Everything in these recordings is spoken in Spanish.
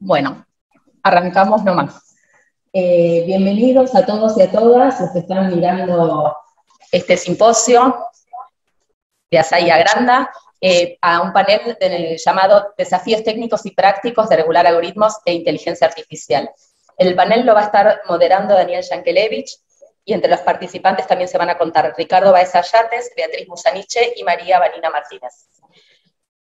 Bueno, arrancamos nomás. Bienvenidos a todos y a todas los que están mirando este simposio de Asaya Granda, a un panel llamado Desafíos técnicos y prácticos de regular algoritmos e inteligencia artificial. El panel lo va a estar moderando Daniel Yankelevich, y entre los participantes también se van a contar Ricardo Baeza Yates, Beatriz Musaniche y María Vanina Martínez.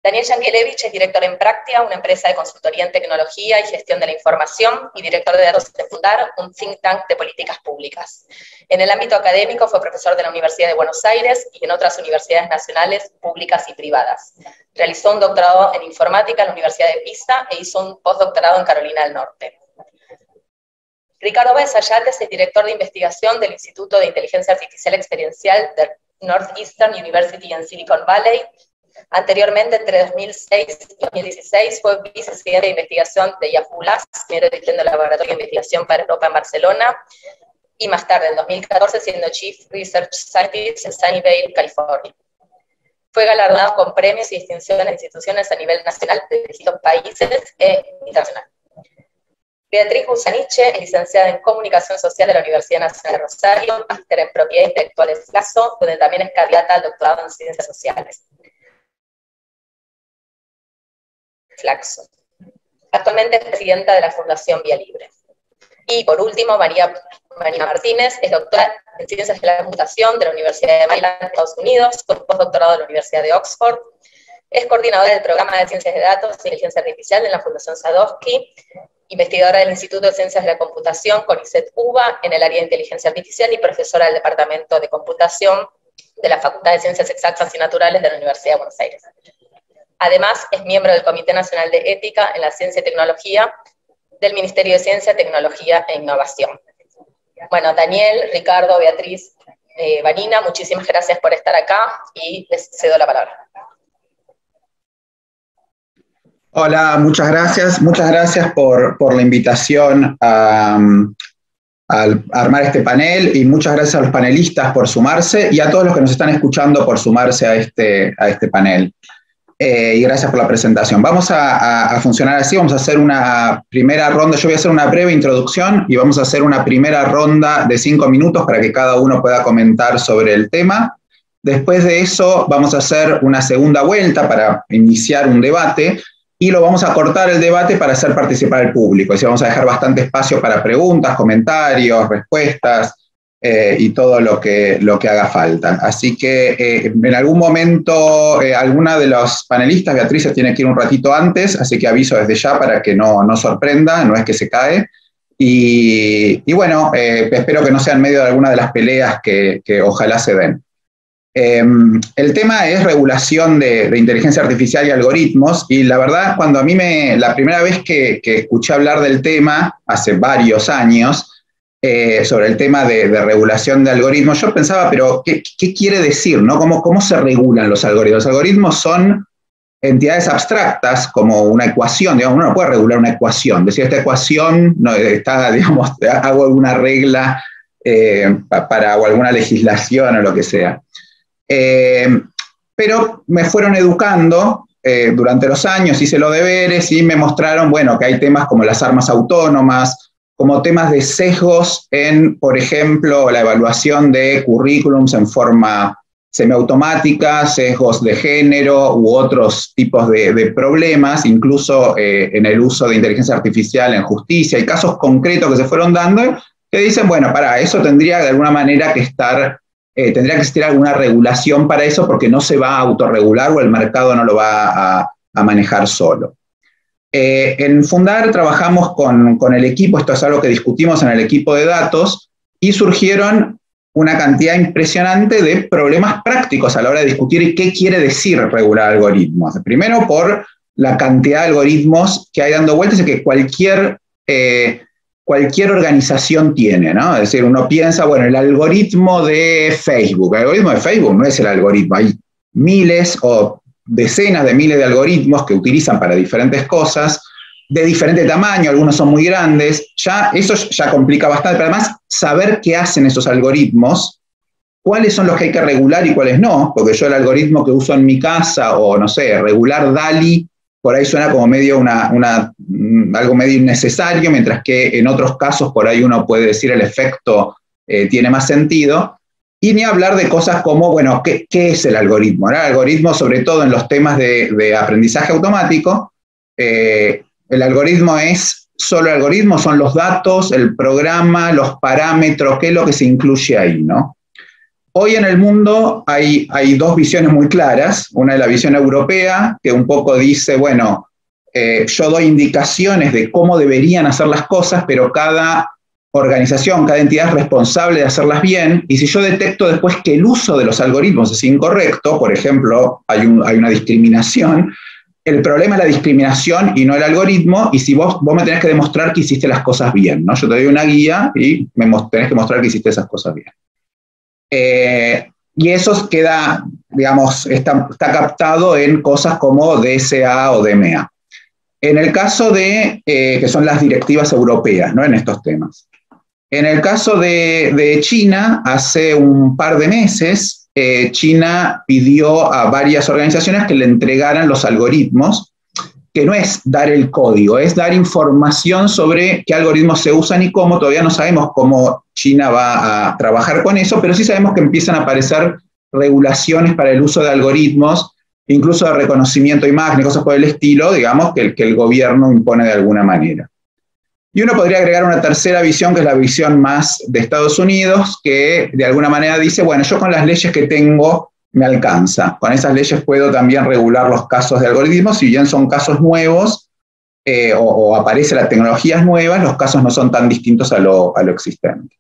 Daniel Yankelevich es director en Practia, una empresa de consultoría en tecnología y gestión de la información, y director de datos de Fundar, un think tank de políticas públicas. En el ámbito académico fue profesor de la Universidad de Buenos Aires y en otras universidades nacionales, públicas y privadas. Realizó un doctorado en informática en la Universidad de Pisa e hizo un postdoctorado en Carolina del Norte. Ricardo Baeza Yates es director de investigación del Instituto de Inteligencia Artificial Experiencial de Northeastern University en Silicon Valley. Anteriormente, entre 2006 y 2016, fue vicepresidente de investigación de Yahoo Labs, primero dirigiendo el Laboratorio de Investigación para Europa en Barcelona, y más tarde, en 2014, siendo Chief Research Scientist en Sunnyvale, California. Fue galardonado con premios y distinciones de instituciones a nivel nacional de distintos países e internacional. Beatriz Musaniche es licenciada en Comunicación Social de la Universidad Nacional de Rosario, máster en Propiedad Intelectual de Flaxo, donde también es candidata al doctorado en Ciencias Sociales. Flaxo. Actualmente es presidenta de la Fundación Vía Libre. Y por último, María Martínez es doctora en Ciencias de la Computación de la Universidad de Maryland, Estados Unidos, con postdoctorado de la Universidad de Oxford. Es coordinadora del Programa de Ciencias de Datos e Inteligencia Artificial en la Fundación Sadowski, investigadora del Instituto de Ciencias de la Computación CONICET-UBA en el área de Inteligencia Artificial y profesora del Departamento de Computación de la Facultad de Ciencias Exactas y Naturales de la Universidad de Buenos Aires. Además, es miembro del Comité Nacional de Ética en la Ciencia y Tecnología del Ministerio de Ciencia, Tecnología e Innovación. Bueno, Daniel, Ricardo, Beatriz, Vanina, muchísimas gracias por estar acá y les cedo la palabra. Hola, muchas gracias por la invitación a armar este panel, y muchas gracias a los panelistas por sumarse y a todos los que nos están escuchando por sumarse a este panel. Y gracias por la presentación. Vamos a funcionar así, vamos a hacer una primera ronda. Yo voy a hacer una breve introducción y vamos a hacer una primera ronda de 5 minutos para que cada uno pueda comentar sobre el tema. Después de eso vamos a hacer una segunda vuelta para iniciar un debate, y lo vamos a cortar el debate para hacer participar al público. Es decir, vamos a dejar bastante espacio para preguntas, comentarios, respuestas, y todo lo que haga falta. Así que en algún momento alguna de los panelistas, Beatriz, se tiene que ir un ratito antes, así que aviso desde ya para que no sorprenda, no es que se cae. Y bueno, espero que no sea en medio de alguna de las peleas que ojalá se den. El tema es regulación de inteligencia artificial y algoritmos, y la verdad, cuando a mí la primera vez que escuché hablar del tema, hace varios años, sobre el tema de regulación de algoritmos, yo pensaba, pero ¿qué quiere decir, ¿no? ¿Cómo se regulan los algoritmos? Los algoritmos son entidades abstractas, como una ecuación, digamos, uno no puede regular una ecuación, decir, esta ecuación no está, digamos, hago alguna regla o alguna legislación o lo que sea. Pero me fueron educando durante los años, hice los deberes y me mostraron, bueno, que hay temas como las armas autónomas, como temas de sesgos en, por ejemplo, la evaluación de currículums en forma semiautomática, sesgos de género u otros tipos de problemas, incluso en el uso de inteligencia artificial en justicia. Hay casos concretos que se fueron dando que dicen, bueno, para eso tendría de alguna manera que estar, tendría que existir alguna regulación para eso, porque no se va a autorregular o el mercado no lo va a manejar solo. En Fundar trabajamos con el equipo, esto es algo que discutimos en el equipo de datos, y surgieron una cantidad impresionante de problemas prácticos a la hora de discutir qué quiere decir regular algoritmos. Primero, por la cantidad de algoritmos que hay dando vueltas y que cualquier organización tiene, ¿no? Es decir, uno piensa, bueno, el algoritmo de Facebook. El algoritmo de Facebook no es el algoritmo, hay miles o decenas de miles de algoritmos que utilizan para diferentes cosas, de diferente tamaño, algunos son muy grandes, eso ya complica bastante, pero además saber qué hacen esos algoritmos, cuáles son los que hay que regular y cuáles no, porque yo el algoritmo que uso en mi casa, o no sé, regular DALL-E por ahí suena como medio algo medio innecesario, mientras que en otros casos por ahí uno puede decir el efecto tiene más sentido. Y ni hablar de cosas como, bueno, ¿qué es el algoritmo? El algoritmo, sobre todo en los temas de aprendizaje automático, el algoritmo es solo el algoritmo, son los datos, el programa, los parámetros, qué es lo que se incluye ahí, ¿no? Hoy en el mundo hay dos visiones muy claras. Una es la visión europea, que un poco dice, bueno, yo doy indicaciones de cómo deberían hacer las cosas, pero cada organización, cada entidad es responsable de hacerlas bien, y si yo detecto después que el uso de los algoritmos es incorrecto, por ejemplo, hay una discriminación, el problema es la discriminación y no el algoritmo, y si vos me tenés que demostrar que hiciste las cosas bien, ¿no? Yo te doy una guía y tenés que mostrar que hiciste esas cosas bien. Y eso queda, digamos, está captado en cosas como DSA o DMA. En el caso de, que son las directivas europeas, ¿no? En estos temas. En el caso de China, hace un par de meses, China pidió a varias organizaciones que le entregaran los algoritmos, que no es dar el código, es dar información sobre qué algoritmos se usan y cómo. Todavía no sabemos cómo China va a trabajar con eso, pero sí sabemos que empiezan a aparecer regulaciones para el uso de algoritmos, incluso de reconocimiento de imagen, cosas por el estilo, digamos, que el gobierno impone de alguna manera. Y uno podría agregar una tercera visión, que es la visión más de Estados Unidos, que de alguna manera dice, bueno, yo con las leyes que tengo me alcanza. Con esas leyes puedo también regular los casos de algoritmos, si bien son casos nuevos o aparecen las tecnologías nuevas, los casos no son tan distintos a lo existente.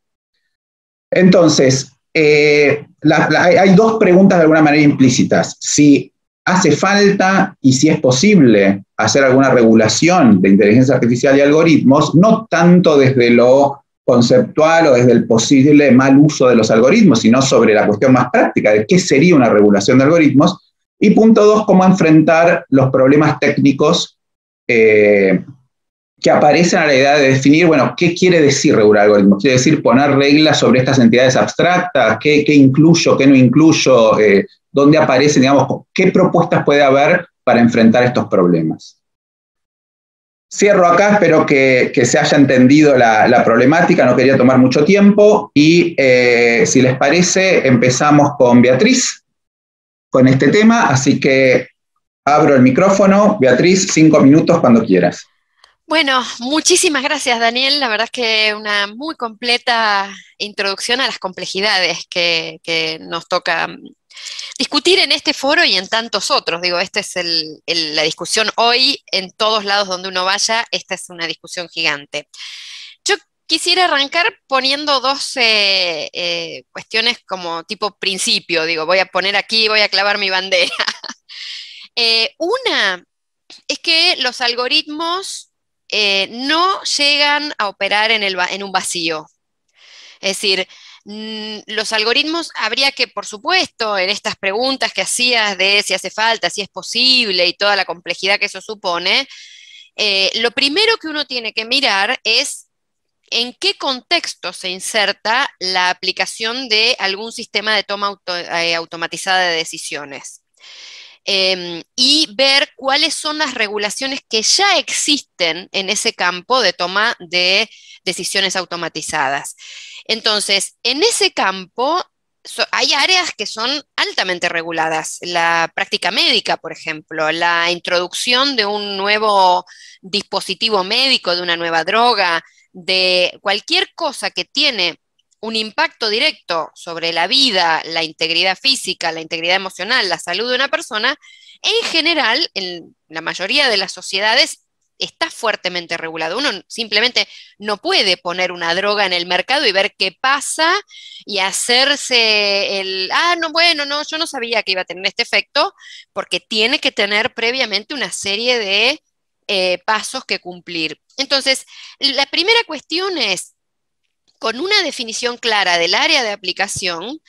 Entonces, hay dos preguntas de alguna manera implícitas. Si hace falta y si es posible hacer alguna regulación de inteligencia artificial y algoritmos, no tanto desde lo conceptual o desde el posible mal uso de los algoritmos, sino sobre la cuestión más práctica de qué sería una regulación de algoritmos. Y punto dos, cómo enfrentar los problemas técnicos que aparecen a la idea de definir, bueno, ¿qué quiere decir regular algoritmos? ¿Quiere decir poner reglas sobre estas entidades abstractas? ¿Qué incluyo, qué no incluyo? ¿Dónde aparecen, digamos, qué propuestas puede haber para enfrentar estos problemas? Cierro acá, espero que se haya entendido la problemática, no quería tomar mucho tiempo, y si les parece, empezamos con Beatriz, con este tema, así que abro el micrófono. Beatriz, 5 minutos cuando quieras. Bueno, muchísimas gracias, Daniel. La verdad es que una muy completa introducción a las complejidades que nos toca discutir en este foro y en tantos otros. Digo, esta es la discusión hoy, en todos lados donde uno vaya, esta es una discusión gigante. Yo quisiera arrancar poniendo dos cuestiones como tipo principio. Digo, voy a poner aquí, voy a clavar mi bandera. Una es que los algoritmos no llegan a operar en un vacío. Es decir, los algoritmos habría que, por supuesto, en estas preguntas que hacías de si hace falta, si es posible y toda la complejidad que eso supone, lo primero que uno tiene que mirar es en qué contexto se inserta la aplicación de algún sistema de toma automatizada de decisiones. Y ver cuáles son las regulaciones que ya existen en ese campo de toma de decisiones automatizadas. Entonces, en ese campo hay áreas que son altamente reguladas. La práctica médica, por ejemplo, la introducción de un nuevo dispositivo médico, de una nueva droga, de cualquier cosa que tiene un impacto directo sobre la vida, la integridad física, la integridad emocional, la salud de una persona, en general, en la mayoría de las sociedades, está fuertemente regulado. Uno simplemente no puede poner una droga en el mercado y ver qué pasa y hacerse no, bueno, no, yo no sabía que iba a tener este efecto, porque tiene que tener previamente una serie de pasos que cumplir. Entonces, la primera cuestión es, con una definición clara del área de aplicación,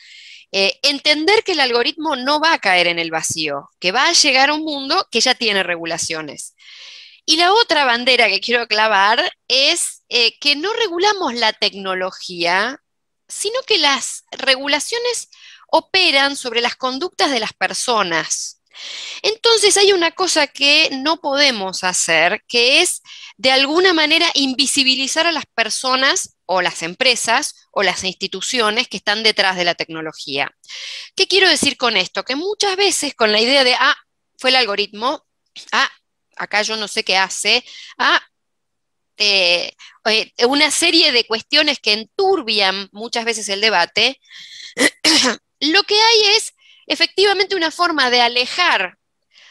entender que el algoritmo no va a caer en el vacío, que va a llegar a un mundo que ya tiene regulaciones. Y la otra bandera que quiero clavar es que no regulamos la tecnología, sino que las regulaciones operan sobre las conductas de las personas. Entonces hay una cosa que no podemos hacer, que es de alguna manera invisibilizar a las personas o las empresas o las instituciones que están detrás de la tecnología. ¿Qué quiero decir con esto? Que muchas veces con la idea de, fue el algoritmo, acá yo no sé qué hace, una serie de cuestiones que enturbian muchas veces el debate, lo que hay es efectivamente una forma de alejar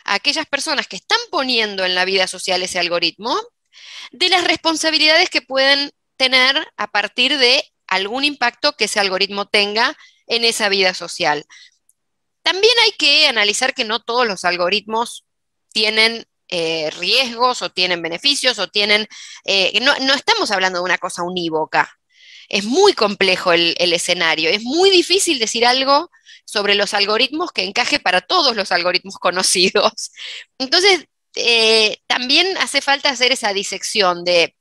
a aquellas personas que están poniendo en la vida social ese algoritmo de las responsabilidades que pueden tener a partir de algún impacto que ese algoritmo tenga en esa vida social. También hay que analizar que no todos los algoritmos tienen riesgos o tienen beneficios o tienen... no estamos hablando de una cosa unívoca. Es muy complejo el escenario. Es muy difícil decir algo sobre los algoritmos que encaje para todos los algoritmos conocidos. Entonces, también hace falta hacer esa disección de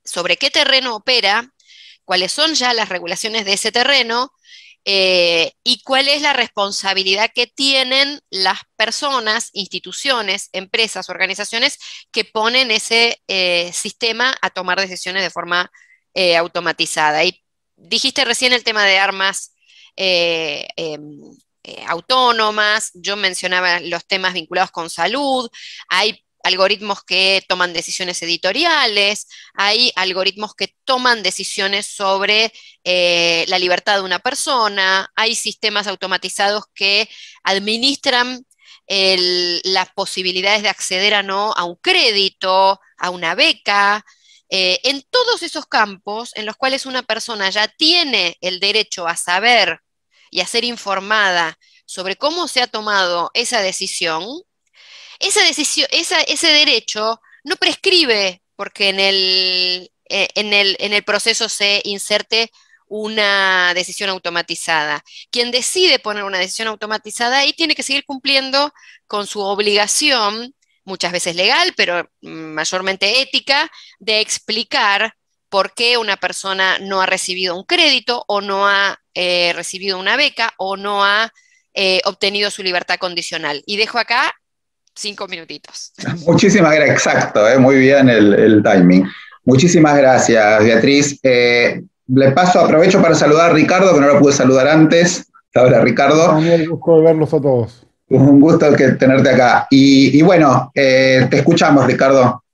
sobre qué terreno opera, cuáles son ya las regulaciones de ese terreno, y cuál es la responsabilidad que tienen las personas, instituciones, empresas, organizaciones que ponen ese sistema a tomar decisiones de forma automatizada. Y dijiste recién el tema de armas autónomas, yo mencionaba los temas vinculados con salud, hay algoritmos que toman decisiones editoriales, hay algoritmos que toman decisiones sobre la libertad de una persona, hay sistemas automatizados que administran las posibilidades de acceder a un crédito, a una beca. En todos esos campos en los cuales una persona ya tiene el derecho a saber y a ser informada sobre cómo se ha tomado esa decisión, ese derecho no prescribe porque en el proceso se inserte una decisión automatizada. Quien decide poner una decisión automatizada ahí tiene que seguir cumpliendo con su obligación, muchas veces legal, pero mayormente ética, de explicar por qué una persona no ha recibido un crédito o no ha recibido una beca o no ha obtenido su libertad condicional. Y dejo acá 5 minutitos. Muchísimas gracias, exacto, muy bien el timing. Muchísimas gracias, Beatriz. Aprovecho para saludar a Ricardo, que no lo pude saludar antes. Hola, Ricardo. Un gusto de verlos a todos. Un gusto tenerte acá. Y bueno, te escuchamos, Ricardo.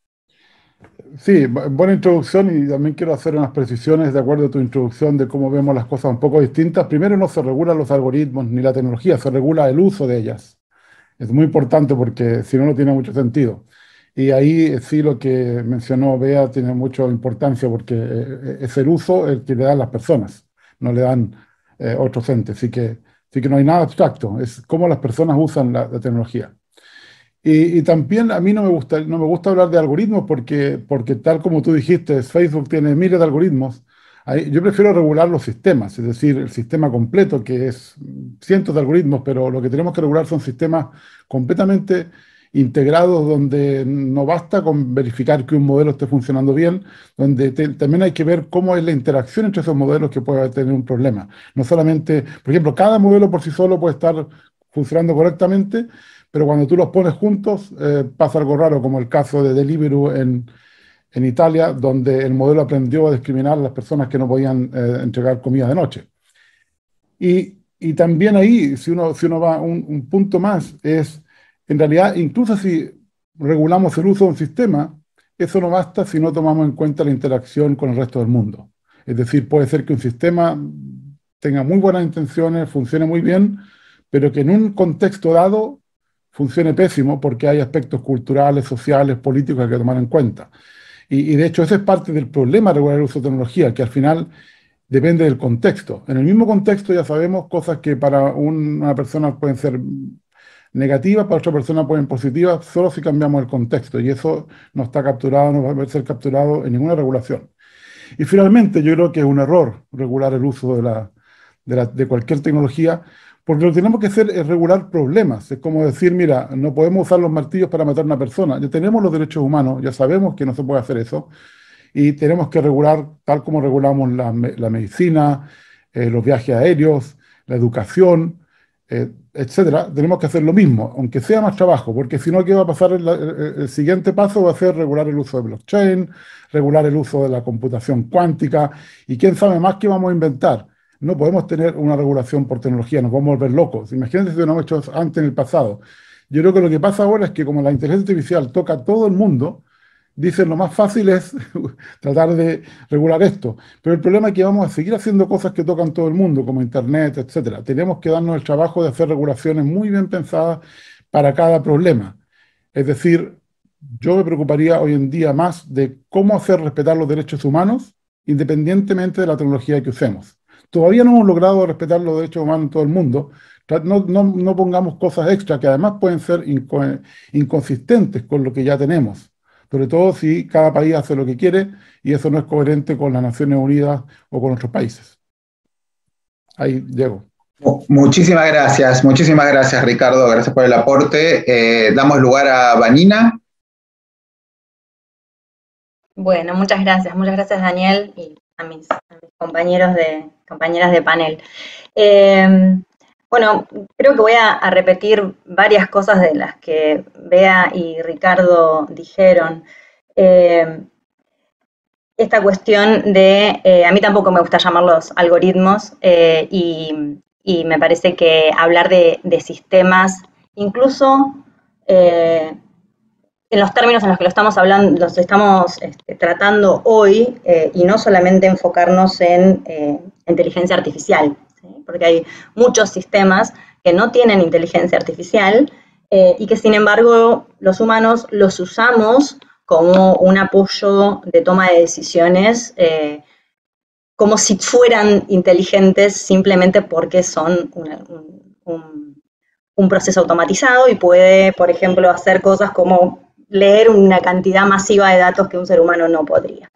Sí, buena introducción, y también quiero hacer unas precisiones de acuerdo a tu introducción de cómo vemos las cosas un poco distintas. Primero, no se regulan los algoritmos ni la tecnología, se regula el uso de ellas. Es muy importante porque si no, no tiene mucho sentido. Y ahí sí lo que mencionó Bea tiene mucha importancia porque es el uso el que le dan las personas, no le dan otros entes. Así que no hay nada abstracto, es cómo las personas usan la tecnología. Y también a mí no me gusta hablar de algoritmos porque tal como tú dijiste, Facebook tiene miles de algoritmos. Yo prefiero regular los sistemas, es decir, el sistema completo, que es cientos de algoritmos, pero lo que tenemos que regular son sistemas completamente integrados, donde no basta con verificar que un modelo esté funcionando bien, donde también hay que ver cómo es la interacción entre esos modelos que puede tener un problema. No solamente, por ejemplo, cada modelo por sí solo puede estar funcionando correctamente, pero cuando tú los pones juntos pasa algo raro, como el caso de Deliveroo en Italia, donde el modelo aprendió a discriminar a las personas que no podían entregar comida de noche. Y también ahí, si uno va un punto más, es, en realidad, incluso si regulamos el uso de un sistema, eso no basta si no tomamos en cuenta la interacción con el resto del mundo. Es decir, puede ser que un sistema tenga muy buenas intenciones, funcione muy bien, pero que en un contexto dado funcione pésimo porque hay aspectos culturales, sociales, políticos que hay que tomar en cuenta. Y de hecho ese es parte del problema de regular el uso de tecnología, que al final depende del contexto. En el mismo contexto ya sabemos cosas que para una persona pueden ser negativas, para otra persona pueden positivas, solo si cambiamos el contexto. Y eso no está capturado, no va a ser capturado en ninguna regulación. Y finalmente yo creo que es un error regular el uso de cualquier tecnología, porque lo que tenemos que hacer es regular problemas. Es como decir, mira, no podemos usar los martillos para matar a una persona. Ya tenemos los derechos humanos, ya sabemos que no se puede hacer eso. Y tenemos que regular, tal como regulamos la medicina, los viajes aéreos, la educación, etcétera, tenemos que hacer lo mismo, aunque sea más trabajo, porque si no, ¿qué va a pasar? El siguiente paso va a ser regular el uso de blockchain, regular el uso de la computación cuántica, y quién sabe más qué vamos a inventar. No podemos tener una regulación por tecnología, nos vamos a volver locos. Imagínense si lo hemos hecho antes en el pasado. Yo creo que lo que pasa ahora es que como la inteligencia artificial toca a todo el mundo, dicen lo más fácil es tratar de regular esto. Pero el problema es que vamos a seguir haciendo cosas que tocan todo el mundo, como Internet, etcétera. Tenemos que darnos el trabajo de hacer regulaciones muy bien pensadas para cada problema. Es decir, yo me preocuparía hoy en día más de cómo hacer respetar los derechos humanos independientemente de la tecnología que usemos. Todavía no hemos logrado respetar los derechos humanos en todo el mundo. No pongamos cosas extra que además pueden ser inconsistentes con lo que ya tenemos. Sobre todo si cada país hace lo que quiere y eso no es coherente con las Naciones Unidas o con otros países. Ahí llego. Muchísimas gracias Ricardo, gracias por el aporte. Damos lugar a Vanina. Bueno, muchas gracias Daniel y a mis compañeras de panel. Bueno, creo que voy a repetir varias cosas de las que Bea y Ricardo dijeron. Esta cuestión de, a mí tampoco me gusta llamarlos algoritmos, y me parece que hablar de sistemas, incluso en los términos en los que lo estamos hablando, los estamos tratando hoy, y no solamente enfocarnos en inteligencia artificial, ¿sí? Porque hay muchos sistemas que no tienen inteligencia artificial y que sin embargo los humanos los usamos como un apoyo de toma de decisiones, como si fueran inteligentes simplemente porque son un proceso automatizado y puede, por ejemplo, hacer cosas como leer una cantidad masiva de datos que un ser humano no podría.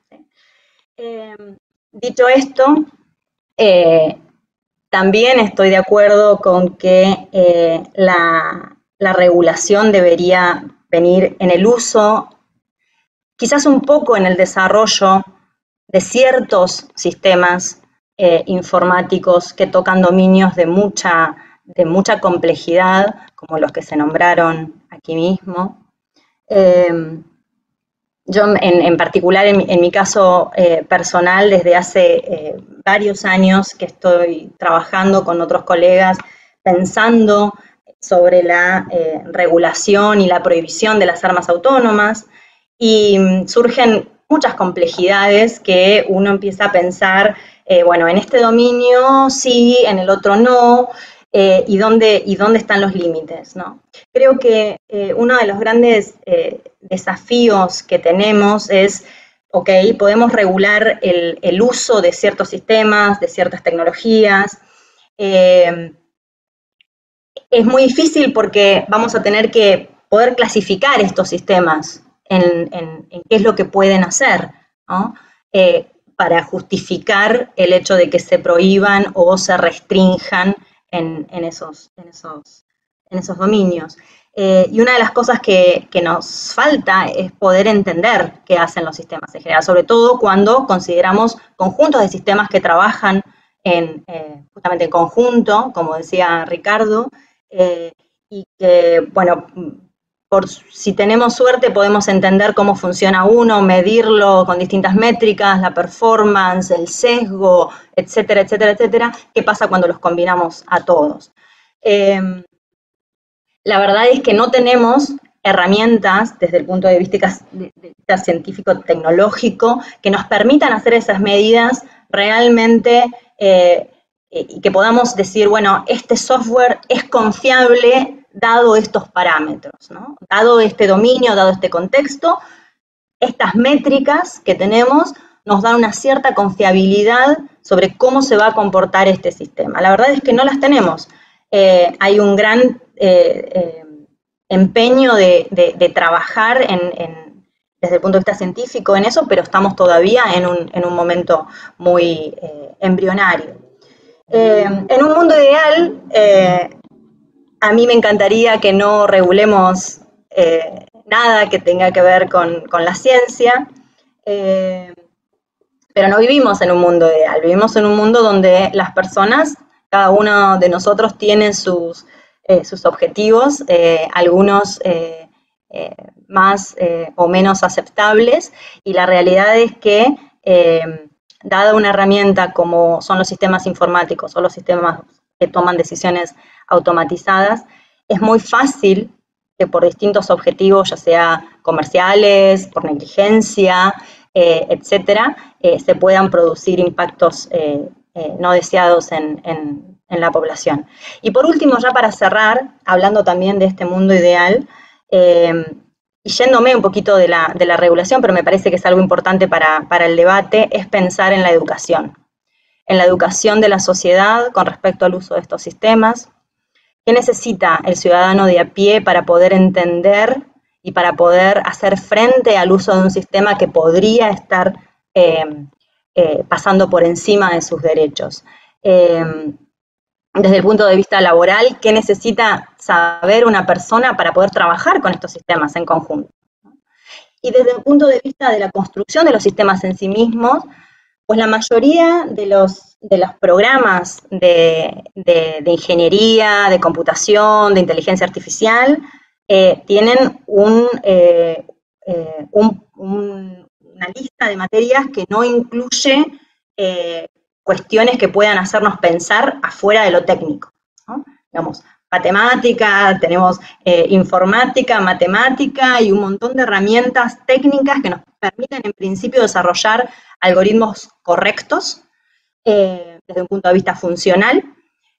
Dicho esto, también estoy de acuerdo con que la regulación debería venir en el uso, quizás un poco en el desarrollo de ciertos sistemas informáticos que tocan dominios de mucha complejidad, como los que se nombraron aquí mismo. Yo en particular, en mi caso personal, desde hace varios años que estoy trabajando con otros colegas, pensando sobre la regulación y la prohibición de las armas autónomas, y surgen muchas complejidades que uno empieza a pensar, bueno, en este dominio sí, en el otro no, y dónde están los límites, ¿no? Creo que uno de los grandes desafíos que tenemos es, ok, podemos regular el uso de ciertos sistemas, de ciertas tecnologías. Es muy difícil porque vamos a tener que poder clasificar estos sistemas en qué es lo que pueden hacer, ¿no? Para justificar el hecho de que se prohíban o se restrinjan en esos dominios. Y una de las cosas que nos falta es poder entender qué hacen los sistemas en general, sobre todo cuando consideramos conjuntos de sistemas que trabajan justamente en conjunto, como decía Ricardo, y que, bueno, si tenemos suerte podemos entender cómo funciona uno, medirlo con distintas métricas, la performance, el sesgo, etcétera, etcétera, etcétera. ¿Qué pasa cuando los combinamos a todos? La verdad es que no tenemos herramientas desde el punto de vista científico-tecnológico que nos permitan hacer esas medidas realmente y que podamos decir, bueno, este software es confiable dado estos parámetros, ¿no? Dado este dominio, dado este contexto, estas métricas que tenemos nos dan una cierta confiabilidad sobre cómo se va a comportar este sistema. La verdad es que no las tenemos. Hay un gran empeño de trabajar desde el punto de vista científico en eso, pero estamos todavía en un momento muy embrionario. En un mundo ideal, a mí me encantaría que no regulemos nada que tenga que ver con la ciencia, pero no vivimos en un mundo ideal, vivimos en un mundo donde las personas Cada uno de nosotros tiene sus objetivos, algunos más o menos aceptables, y la realidad es que, dada una herramienta como son los sistemas informáticos o los sistemas que toman decisiones automatizadas, es muy fácil que por distintos objetivos, ya sea comerciales, por negligencia, etcétera, se puedan producir impactos no deseados en la población. Y por último, ya para cerrar, hablando también de este mundo ideal, y yéndome un poquito de la regulación, pero me parece que es algo importante para el debate, es pensar en la educación de la sociedad con respecto al uso de estos sistemas. ¿Qué necesita el ciudadano de a pie para poder entender y para poder hacer frente al uso de un sistema que podría estar pasando por encima de sus derechos? Desde el punto de vista laboral, ¿qué necesita saber una persona para poder trabajar con estos sistemas en conjunto? Y desde el punto de vista de la construcción de los sistemas en sí mismos, pues la mayoría de los programas de ingeniería, de computación, de inteligencia artificial, tienen una lista de materias que no incluye cuestiones que puedan hacernos pensar afuera de lo técnico, ¿no? Digamos, matemática, tenemos informática, matemática y un montón de herramientas técnicas que nos permiten en principio desarrollar algoritmos correctos desde un punto de vista funcional,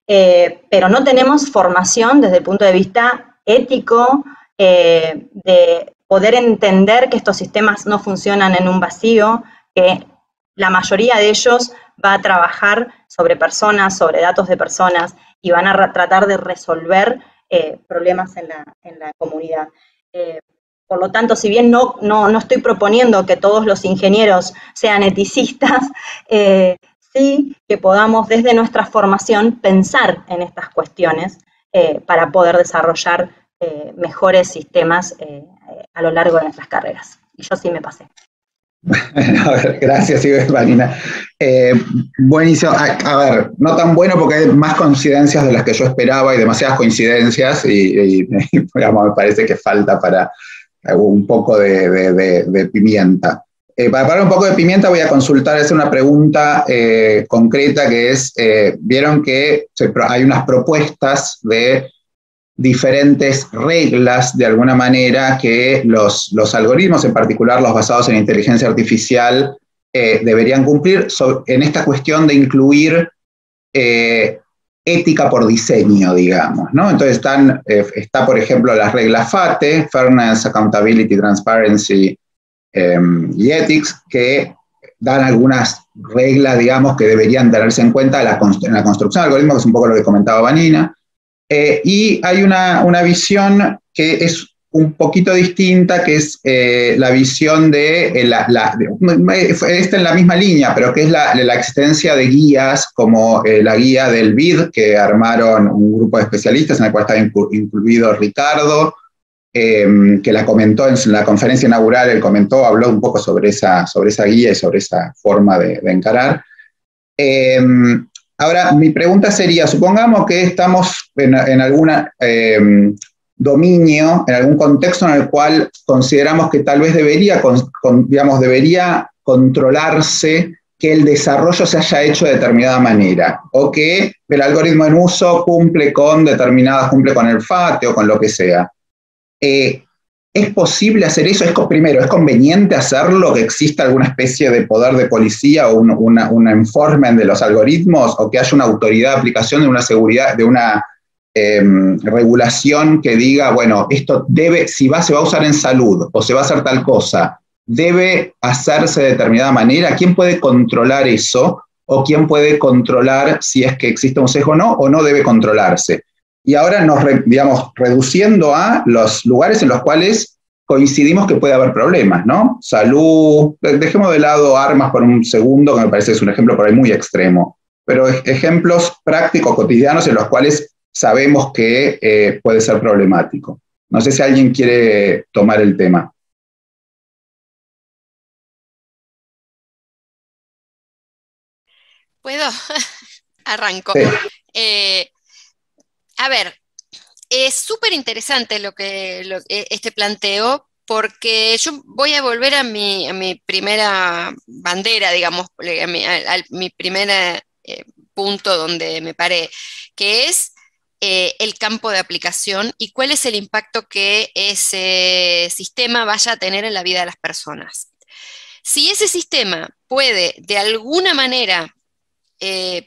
pero no tenemos formación desde el punto de vista ético, de poder entender que estos sistemas no funcionan en un vacío, que la mayoría de ellos va a trabajar sobre personas, sobre datos de personas, y van a tratar de resolver problemas en la comunidad. Por lo tanto, si bien no estoy proponiendo que todos los ingenieros sean eticistas, sí que podamos desde nuestra formación pensar en estas cuestiones para poder desarrollar mejores sistemas a lo largo de nuestras carreras. Y yo sí me pasé. Gracias, Vanina. Buenísimo. A ver, no tan bueno porque hay más coincidencias de las que yo esperaba y demasiadas coincidencias y digamos, me parece que falta para un poco de pimienta. Para poner un poco de pimienta voy a consultar, hacer una pregunta concreta que es, vieron que hay unas propuestas de diferentes reglas, de alguna manera, que los algoritmos, en particular los basados en inteligencia artificial, deberían cumplir en esta cuestión de incluir ética por diseño, digamos, ¿no? Entonces está, por ejemplo, las reglas FATE, Fairness, Accountability, Transparency y Ethics, que dan algunas reglas, digamos, que deberían tenerse en cuenta en la construcción de algoritmos, que es un poco lo que comentaba Vanina. Y hay una visión que es un poquito distinta, que es la visión está en la misma línea, pero que es la existencia de guías, como la guía del BID, que armaron un grupo de especialistas, en el cual estaba incluido Ricardo, que la comentó en la conferencia inaugural, habló un poco sobre esa guía y sobre esa forma de encarar. Ahora, mi pregunta sería, supongamos que estamos en algún dominio, en algún contexto en el cual consideramos que tal vez debería controlarse que el desarrollo se haya hecho de determinada manera, o que el algoritmo en uso cumple con el FATE o con lo que sea. ¿Es posible hacer eso? Primero, ¿es conveniente hacerlo, que exista alguna especie de poder de policía o un enforcement de los algoritmos, o que haya una autoridad de aplicación de una seguridad, de una regulación que diga, bueno, esto se va a usar en salud o se va a hacer tal cosa, debe hacerse de determinada manera? ¿Quién puede controlar eso? ¿O quién puede controlar si es que existe un sesgo o no debe controlarse? Y ahora reduciendo a los lugares en los cuales coincidimos que puede haber problemas, ¿no? Salud, dejemos de lado armas por un segundo, que me parece que es un ejemplo por ahí muy extremo, pero ejemplos prácticos, cotidianos, en los cuales sabemos que puede ser problemático. No sé si alguien quiere tomar el tema. ¿Puedo? Arranco. Sí. A ver, es súper interesante este planteo, porque yo voy a volver a mi primera bandera, digamos, mi primer punto donde me paré, que es el campo de aplicación y cuál es el impacto que ese sistema vaya a tener en la vida de las personas. Si ese sistema puede de alguna manera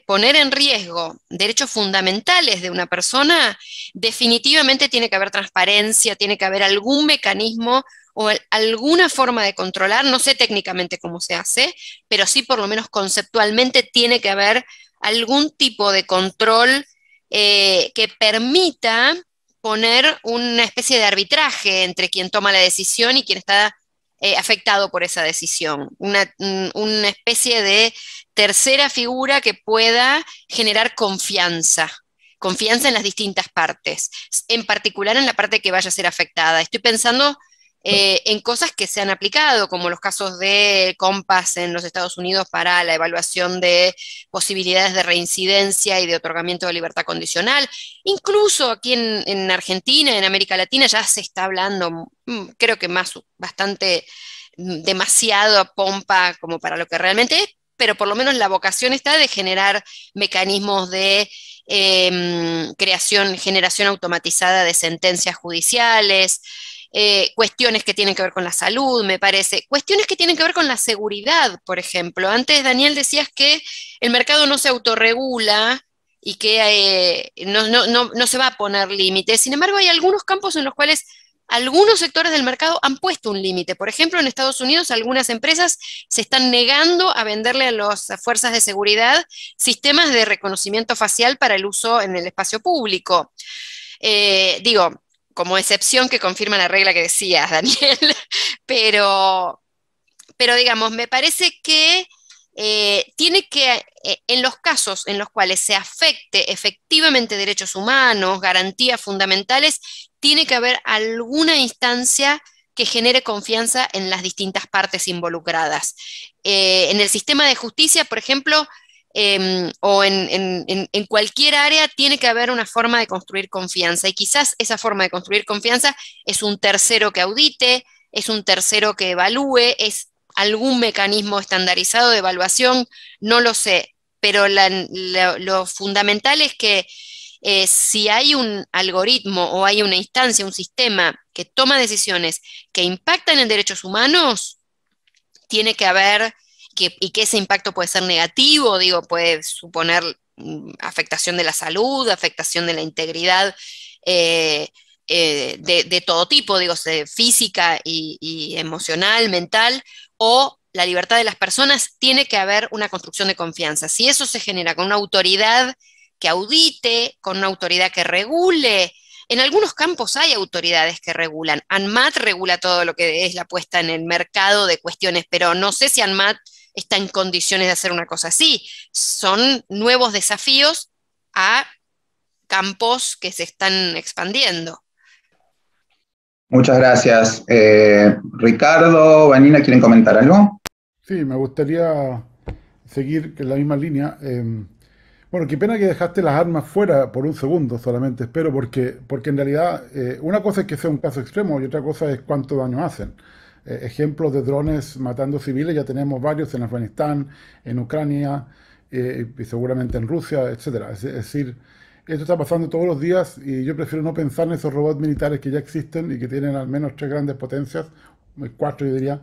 poner en riesgo derechos fundamentales de una persona, definitivamente tiene que haber transparencia, tiene que haber algún mecanismo o alguna forma de controlar, no sé técnicamente cómo se hace, pero sí por lo menos conceptualmente tiene que haber algún tipo de control que permita poner una especie de arbitraje entre quien toma la decisión y quien está afectado por esa decisión, una especie de tercera figura que pueda generar confianza en las distintas partes, en particular en la parte que vaya a ser afectada. Estoy pensando en cosas que se han aplicado, como los casos de Compass en los Estados Unidos para la evaluación de posibilidades de reincidencia y de otorgamiento de libertad condicional. Incluso aquí en Argentina, en América Latina, ya se está hablando, creo que bastante, demasiado a pompa como para lo que realmente es, pero por lo menos la vocación está de generar mecanismos de generación automatizada de sentencias judiciales, cuestiones que tienen que ver con la salud, me parece, cuestiones que tienen que ver con la seguridad, por ejemplo. Antes, Daniel, decías que el mercado no se autorregula y que no se va a poner límites. Sin embargo, hay algunos campos en los cuales algunos sectores del mercado han puesto un límite. Por ejemplo, en Estados Unidos, algunas empresas se están negando a venderle a las fuerzas de seguridad sistemas de reconocimiento facial para el uso en el espacio público. Digo, como excepción que confirma la regla que decías, Daniel, pero digamos, me parece que en los casos en los cuales se afecte efectivamente derechos humanos, garantías fundamentales, tiene que haber alguna instancia que genere confianza en las distintas partes involucradas. En el sistema de justicia, por ejemplo, o en cualquier área tiene que haber una forma de construir confianza, y quizás esa forma de construir confianza es un tercero que audite, es un tercero que evalúe, es algún mecanismo estandarizado de evaluación, no lo sé, pero lo fundamental es que si hay un algoritmo o hay una instancia, un sistema que toma decisiones que impactan en derechos humanos, tiene que haber, y que ese impacto puede ser negativo, digo, puede suponer afectación de la salud, afectación de la integridad de todo tipo, digo, física y emocional, mental, o la libertad de las personas, tiene que haber una construcción de confianza. Si eso se genera con una autoridad que audite, con una autoridad que regule, en algunos campos hay autoridades que regulan. ANMAT regula todo lo que es la puesta en el mercado de cuestiones, pero no sé si ANMAT está en condiciones de hacer una cosa así. Son nuevos desafíos a campos que se están expandiendo. Muchas gracias. Ricardo, Vanina, ¿quieren comentar algo? Sí, me gustaría seguir en la misma línea. Bueno, qué pena que dejaste las armas fuera por un segundo solamente, espero, porque en realidad una cosa es que sea un caso extremo y otra cosa es cuánto daño hacen. Ejemplos de drones matando civiles ya tenemos varios en Afganistán, en Ucrania y seguramente en Rusia, etcétera. Es decir, esto está pasando todos los días y yo prefiero no pensar en esos robots militares que ya existen y que tienen al menos 3 grandes potencias, 4 yo diría,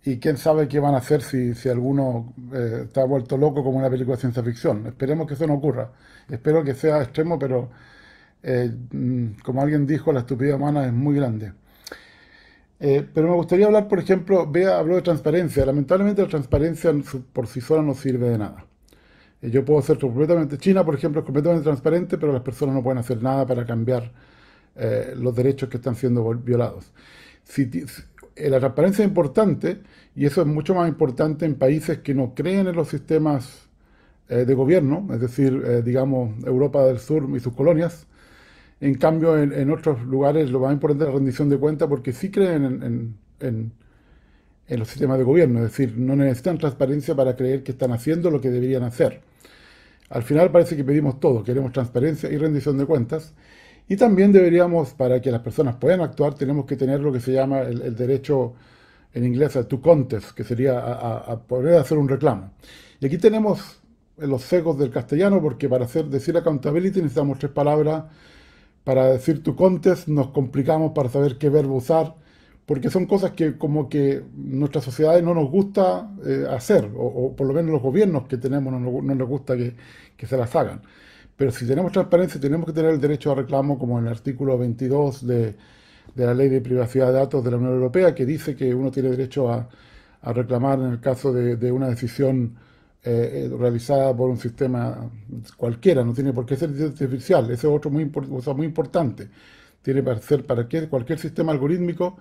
y quién sabe qué van a hacer si alguno está vuelto loco como una película de ciencia ficción. Esperemos que eso no ocurra. Espero que sea extremo, pero como alguien dijo, la estupidez humana es muy grande. Pero me gustaría hablar, por ejemplo, habló de transparencia. Lamentablemente la transparencia por sí sola no sirve de nada. Yo puedo ser completamente... China, por ejemplo, es completamente transparente, pero las personas no pueden hacer nada para cambiar los derechos que están siendo violados. La transparencia es importante, y eso es mucho más importante en países que no creen en los sistemas de gobierno, es decir, digamos, Europa del Sur y sus colonias. En cambio, en otros lugares lo más importante es la rendición de cuentas, porque sí creen en los sistemas de gobierno, es decir, no necesitan transparencia para creer que están haciendo lo que deberían hacer. Al final parece que pedimos todo, queremos transparencia y rendición de cuentas, y también deberíamos, para que las personas puedan actuar, tenemos que tener lo que se llama el derecho en inglés a to contest, que sería a poder hacer un reclamo. Y aquí tenemos los sesgos del castellano, porque para decir accountability necesitamos 3 palabras. Para decir to contest nos complicamos para saber qué verbo usar, porque son cosas que como que nuestras sociedades no nos gusta hacer, o por lo menos los gobiernos que tenemos no les gusta que se las hagan. Pero si tenemos transparencia, tenemos que tener el derecho a reclamo, como en el artículo 22 de la Ley de Privacidad de Datos de la Unión Europea, que dice que uno tiene derecho a reclamar en el caso de una decisión realizada por un sistema cualquiera, no tiene por qué ser inteligencia artificial. Ese es otro muy importante. Tiene para ser para cualquier sistema algorítmico,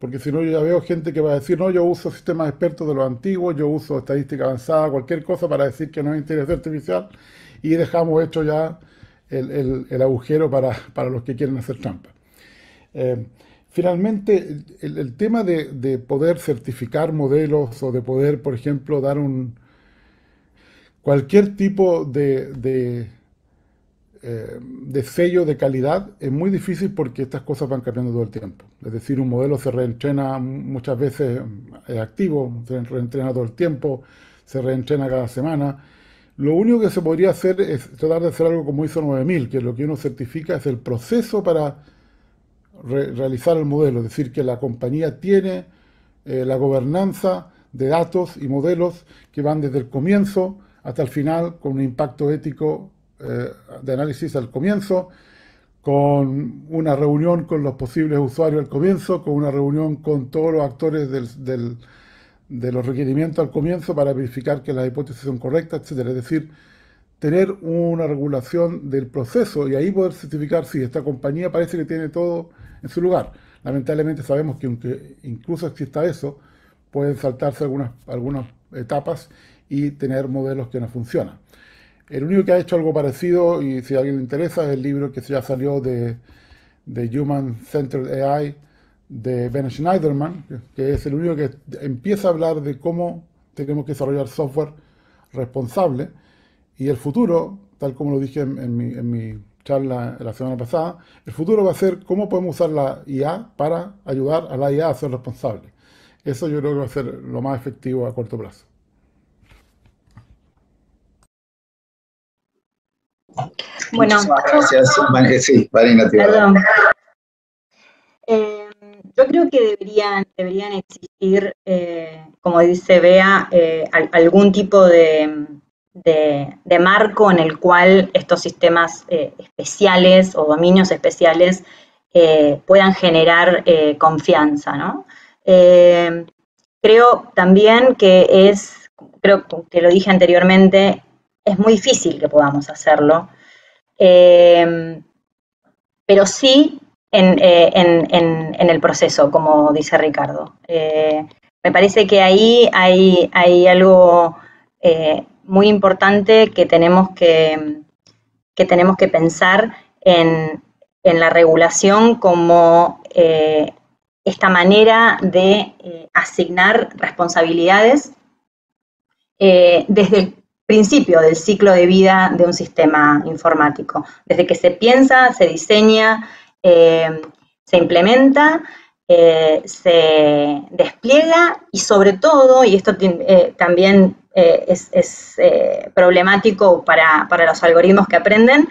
porque si no, yo ya veo gente que va a decir, no, yo uso sistemas expertos de los antiguos, yo uso estadística avanzada, cualquier cosa para decir que no es inteligencia artificial, y dejamos hecho ya el agujero para los que quieren hacer trampa. Finalmente, el tema de poder certificar modelos, o de poder, por ejemplo, dar cualquier tipo de sello de calidad, es muy difícil porque estas cosas van cambiando todo el tiempo. Es decir, un modelo se reentrena muchas veces, es activo, se reentrena todo el tiempo, se reentrena cada semana. Lo único que se podría hacer es tratar de hacer algo como ISO 9000, que lo que uno certifica es el proceso para realizar el modelo, es decir, que la compañía tiene la gobernanza de datos y modelos que van desde el comienzo hasta el final, con un impacto ético de análisis al comienzo, con una reunión con los posibles usuarios al comienzo, con una reunión con todos los actores de los requerimientos al comienzo para verificar que las hipótesis son correctas, etc. Es decir, tener una regulación del proceso y ahí poder certificar si esta compañía parece que tiene todo en su lugar. Lamentablemente sabemos que aunque incluso exista eso, pueden saltarse algunas etapas y tener modelos que no funcionan. El único que ha hecho algo parecido, y si a alguien le interesa, es el libro que ya salió de Human Centered AI de Ben Schneiderman, que es el único que empieza a hablar de cómo tenemos que desarrollar software responsable. Y el futuro, tal como lo dije en mi charla la semana pasada, el futuro va a ser cómo podemos usar la IA para ayudar a la IA a ser responsable. Eso yo creo que va a ser lo más efectivo a corto plazo. Bueno, muchísimas gracias. Sí, Marina, perdón. Yo creo que deberían existir, como dice Bea, algún tipo de marco en el cual estos sistemas especiales o dominios especiales puedan generar confianza, ¿no? Creo también que creo que lo dije anteriormente, es muy difícil que podamos hacerlo, pero sí en el proceso, como dice Ricardo. Me parece que ahí hay algo muy importante que tenemos que pensar en la regulación como esta manera de asignar responsabilidades desde el principio del ciclo de vida de un sistema informático. Desde que se piensa, se diseña, se implementa, se despliega y sobre todo, y esto también es problemático para los algoritmos que aprenden,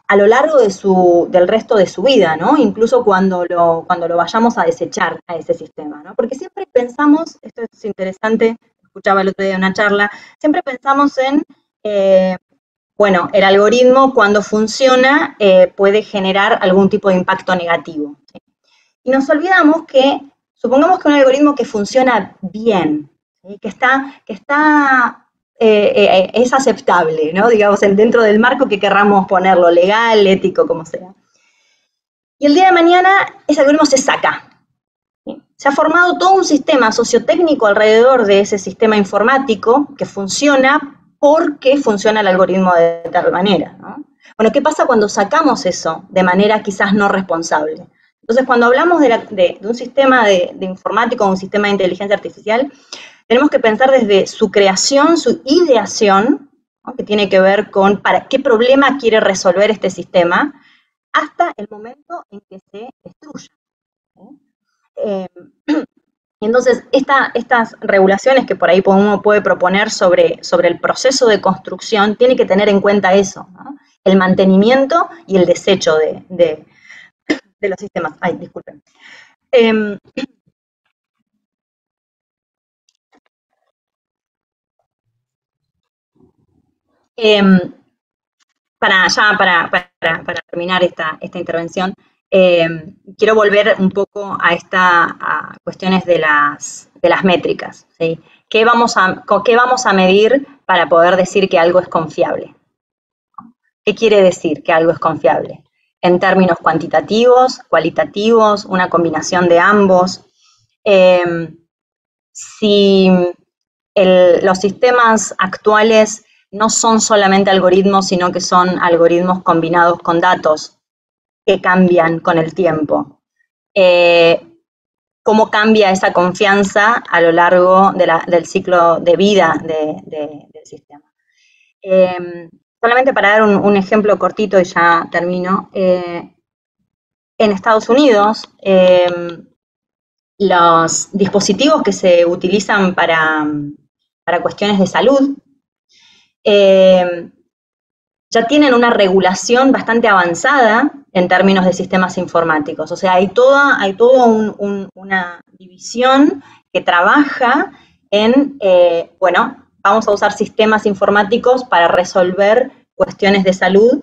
a lo largo del resto de su vida, ¿no? Incluso cuando lo vayamos a desechar a ese sistema, ¿no? Porque siempre pensamos, esto es interesante, escuchaba el otro día una charla, siempre pensamos en, bueno, el algoritmo cuando funciona puede generar algún tipo de impacto negativo, ¿sí? Y nos olvidamos que, supongamos que un algoritmo que funciona bien, ¿sí? que es aceptable, ¿no? Digamos, dentro del marco que querramos ponerlo, legal, ético, como sea. Y el día de mañana ese algoritmo se saca. ¿Sí? Se ha formado todo un sistema sociotécnico alrededor de ese sistema informático que funciona porque funciona el algoritmo de tal manera, ¿no? Bueno, ¿qué pasa cuando sacamos eso de manera quizás no responsable? Entonces, cuando hablamos de un sistema de informático, un sistema de inteligencia artificial, tenemos que pensar desde su creación, su ideación, ¿no? Que tiene que ver con para qué problema quiere resolver este sistema, hasta el momento en que se destruya. Entonces, estas regulaciones que por ahí uno puede proponer sobre el proceso de construcción, tiene que tener en cuenta eso, ¿no? El mantenimiento y el desecho de los sistemas. Ay, disculpen. Para terminar esta intervención, quiero volver un poco a cuestiones de las métricas, ¿sí? ¿Qué vamos a medir para poder decir que algo es confiable? ¿Qué quiere decir que algo es confiable? En términos cuantitativos, cualitativos, una combinación de ambos. Si los sistemas actuales no son solamente algoritmos, sino que son algoritmos combinados con datos que cambian con el tiempo. ¿Cómo cambia esa confianza a lo largo del ciclo de vida del sistema? Solamente para dar un ejemplo cortito y ya termino. En Estados Unidos, los dispositivos que se utilizan para cuestiones de salud ya tienen una regulación bastante avanzada en términos de sistemas informáticos. O sea, hay toda una división que trabaja en, bueno, vamos a usar sistemas informáticos para resolver cuestiones de salud.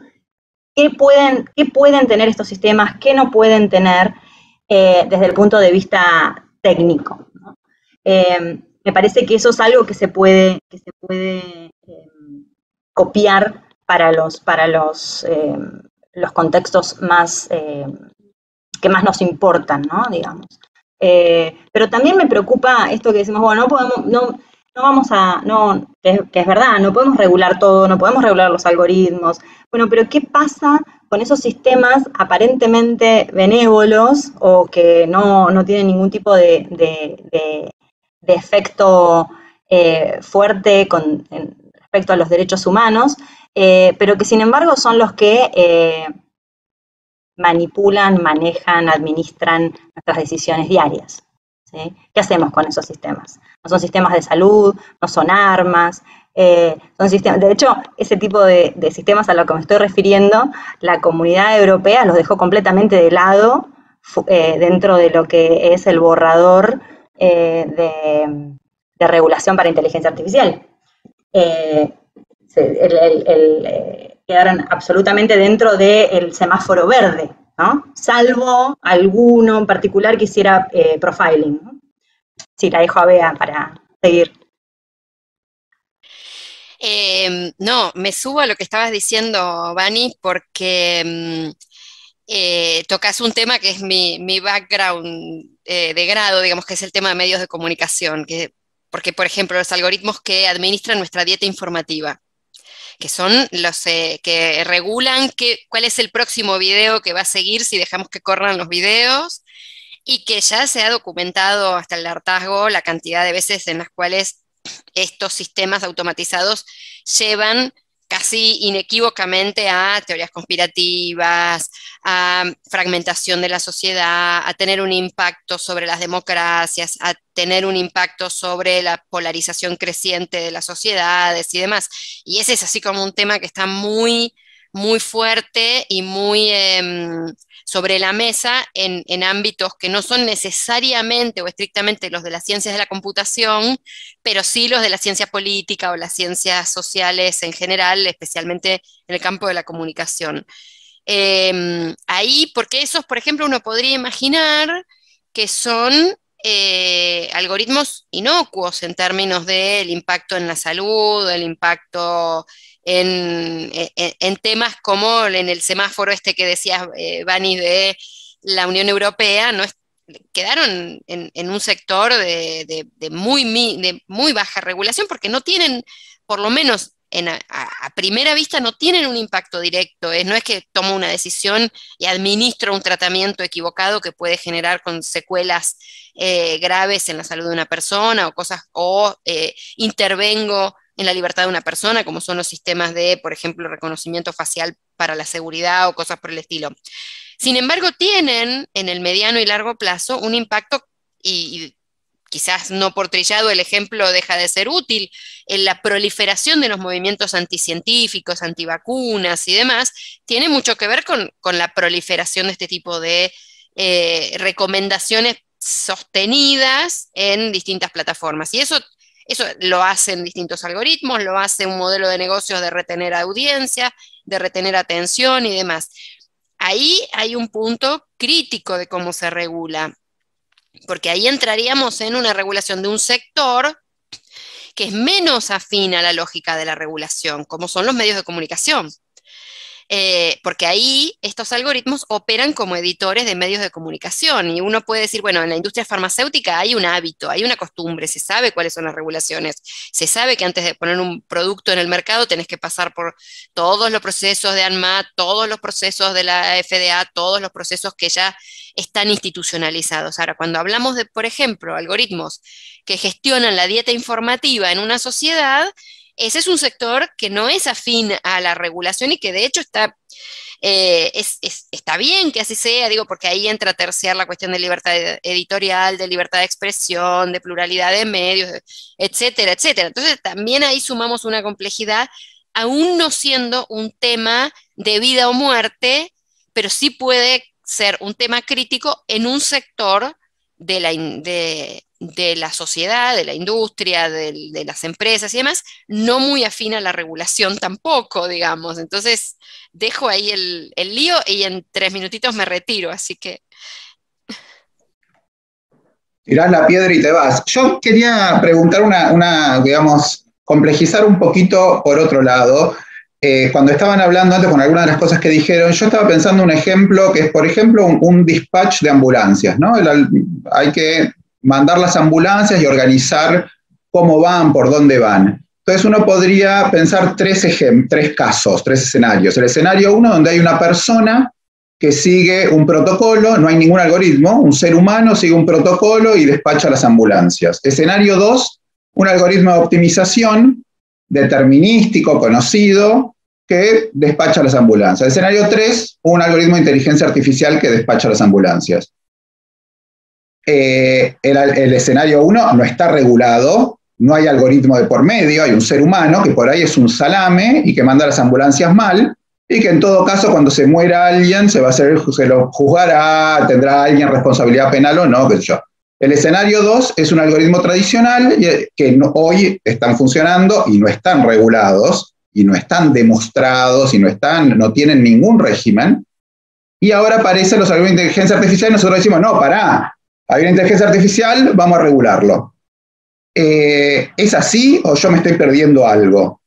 ¿Qué pueden tener estos sistemas? ¿Qué no pueden tener desde el punto de vista técnico, ¿no? Me parece que eso es algo que se puede copiar para los contextos más que más nos importan, ¿no? Digamos. Pero también me preocupa esto que decimos, bueno, que es verdad, no podemos regular todo, no podemos regular los algoritmos. Bueno, pero ¿qué pasa con esos sistemas aparentemente benévolos o que no tienen ningún tipo de efecto fuerte respecto a los derechos humanos, pero que sin embargo son los que manipulan, manejan, administran nuestras decisiones diarias? ¿Sí? ¿Qué hacemos con esos sistemas? No son sistemas de salud, no son armas, son sistemas. De hecho, ese tipo de sistemas a los que me estoy refiriendo, la Comunidad Europea los dejó completamente de lado dentro de lo que es el borrador de regulación para inteligencia artificial. Quedaron absolutamente dentro del semáforo verde, ¿no? Salvo alguno en particular que hiciera profiling, ¿no? Sí, la dejo a Bea para seguir. No, me subo a lo que estabas diciendo, Vani, porque tocas un tema que es mi background de grado, digamos, que es el tema de medios de comunicación, porque, por ejemplo, los algoritmos que administran nuestra dieta informativa, que son los que regulan cuál es el próximo video que va a seguir si dejamos que corran los videos, y que ya se ha documentado hasta el hartazgo la cantidad de veces en las cuales estos sistemas automatizados llevan casi inequívocamente a teorías conspirativas, a fragmentación de la sociedad, a tener un impacto sobre las democracias, a tener un impacto sobre la polarización creciente de las sociedades y demás. Y ese es así como un tema que está muy, muy fuerte y muy sobre la mesa en ámbitos que no son necesariamente o estrictamente los de las ciencias de la computación, pero sí los de la ciencia política o las ciencias sociales en general, especialmente en el campo de la comunicación. Ahí, porque esos, por ejemplo, uno podría imaginar que son algoritmos inocuos en términos del impacto en la salud, el impacto en temas como en el semáforo este que decías, Vani, de la Unión Europea, ¿no? Quedaron en un sector de muy baja regulación porque no tienen, por lo menos a primera vista, no tienen un impacto directo. No es que tomo una decisión y administro un tratamiento equivocado que puede generar con secuelas graves en la salud de una persona o intervengo en la libertad de una persona, como son los sistemas de, por ejemplo, reconocimiento facial para la seguridad o cosas por el estilo. Sin embargo, tienen en el mediano y largo plazo un impacto, y quizás no por trillado el ejemplo deja de ser útil, en la proliferación de los movimientos anticientíficos, antivacunas y demás, tiene mucho que ver con la proliferación de este tipo de recomendaciones sostenidas en distintas plataformas. Y eso lo hacen distintos algoritmos, lo hace un modelo de negocios de retener audiencia, de retener atención y demás. Ahí hay un punto crítico de cómo se regula, porque ahí entraríamos en una regulación de un sector que es menos afín a la lógica de la regulación, como son los medios de comunicación. Porque ahí estos algoritmos operan como editores de medios de comunicación y uno puede decir, bueno, en la industria farmacéutica hay un hábito, hay una costumbre, se sabe cuáles son las regulaciones, se sabe que antes de poner un producto en el mercado tenés que pasar por todos los procesos de ANMAT, todos los procesos de la FDA, todos los procesos que ya están institucionalizados. Ahora, cuando hablamos de, por ejemplo, algoritmos que gestionan la dieta informativa en una sociedad, ese es un sector que no es afín a la regulación y que de hecho está bien que así sea, digo, porque ahí entra a terciar la cuestión de libertad editorial, de libertad de expresión, de pluralidad de medios, etcétera, etcétera. Entonces también ahí sumamos una complejidad, aún no siendo un tema de vida o muerte, pero sí puede ser un tema crítico en un sector de la sociedad, de la industria, de las empresas y demás, no muy afín a la regulación tampoco, digamos. Entonces, dejo ahí el lío y en 3 minutitos me retiro, así que... Tirás la piedra y te vas. Yo quería preguntar digamos, complejizar un poquito por otro lado. Cuando estaban hablando antes con algunas de las cosas que dijeron, yo estaba pensando un ejemplo que es, por ejemplo, un dispatch de ambulancias, ¿no? Hay que mandar las ambulancias y organizar cómo van, por dónde van. Entonces uno podría pensar tres casos, 3 escenarios. El escenario 1, donde hay una persona que sigue un protocolo, no hay ningún algoritmo, un ser humano sigue un protocolo y despacha las ambulancias. Escenario 2, un algoritmo de optimización determinístico, conocido, que despacha las ambulancias. Escenario 3, un algoritmo de inteligencia artificial que despacha las ambulancias. El escenario 1 no está regulado, no hay algoritmo de por medio, hay un ser humano que por ahí es un salame y que manda las ambulancias mal, y que en todo caso cuando se muera alguien se lo juzgará, tendrá alguien responsabilidad penal o no, qué sé yo. El escenario 2 es un algoritmo tradicional que hoy están funcionando y no están regulados, y no están demostrados, y no tienen ningún régimen. Y ahora aparecen los algoritmos de inteligencia artificial y nosotros decimos, no, pará, hay una inteligencia artificial, vamos a regularlo. ¿Es así o yo me estoy perdiendo algo?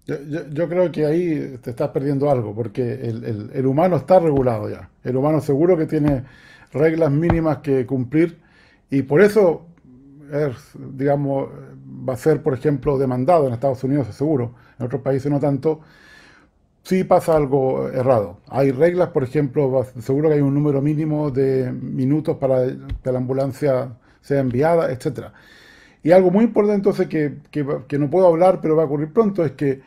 Yo creo que ahí te estás perdiendo algo, porque el humano está regulado ya. El humano seguro que tiene reglas mínimas que cumplir y por eso, digamos, va a ser, por ejemplo, demandado en Estados Unidos, seguro. En otros países no tanto. Sí pasa algo errado. Hay reglas, por ejemplo, seguro que hay un número mínimo de minutos para que la ambulancia sea enviada, etcétera. Y algo muy importante entonces que no puedo hablar, pero va a ocurrir pronto, es que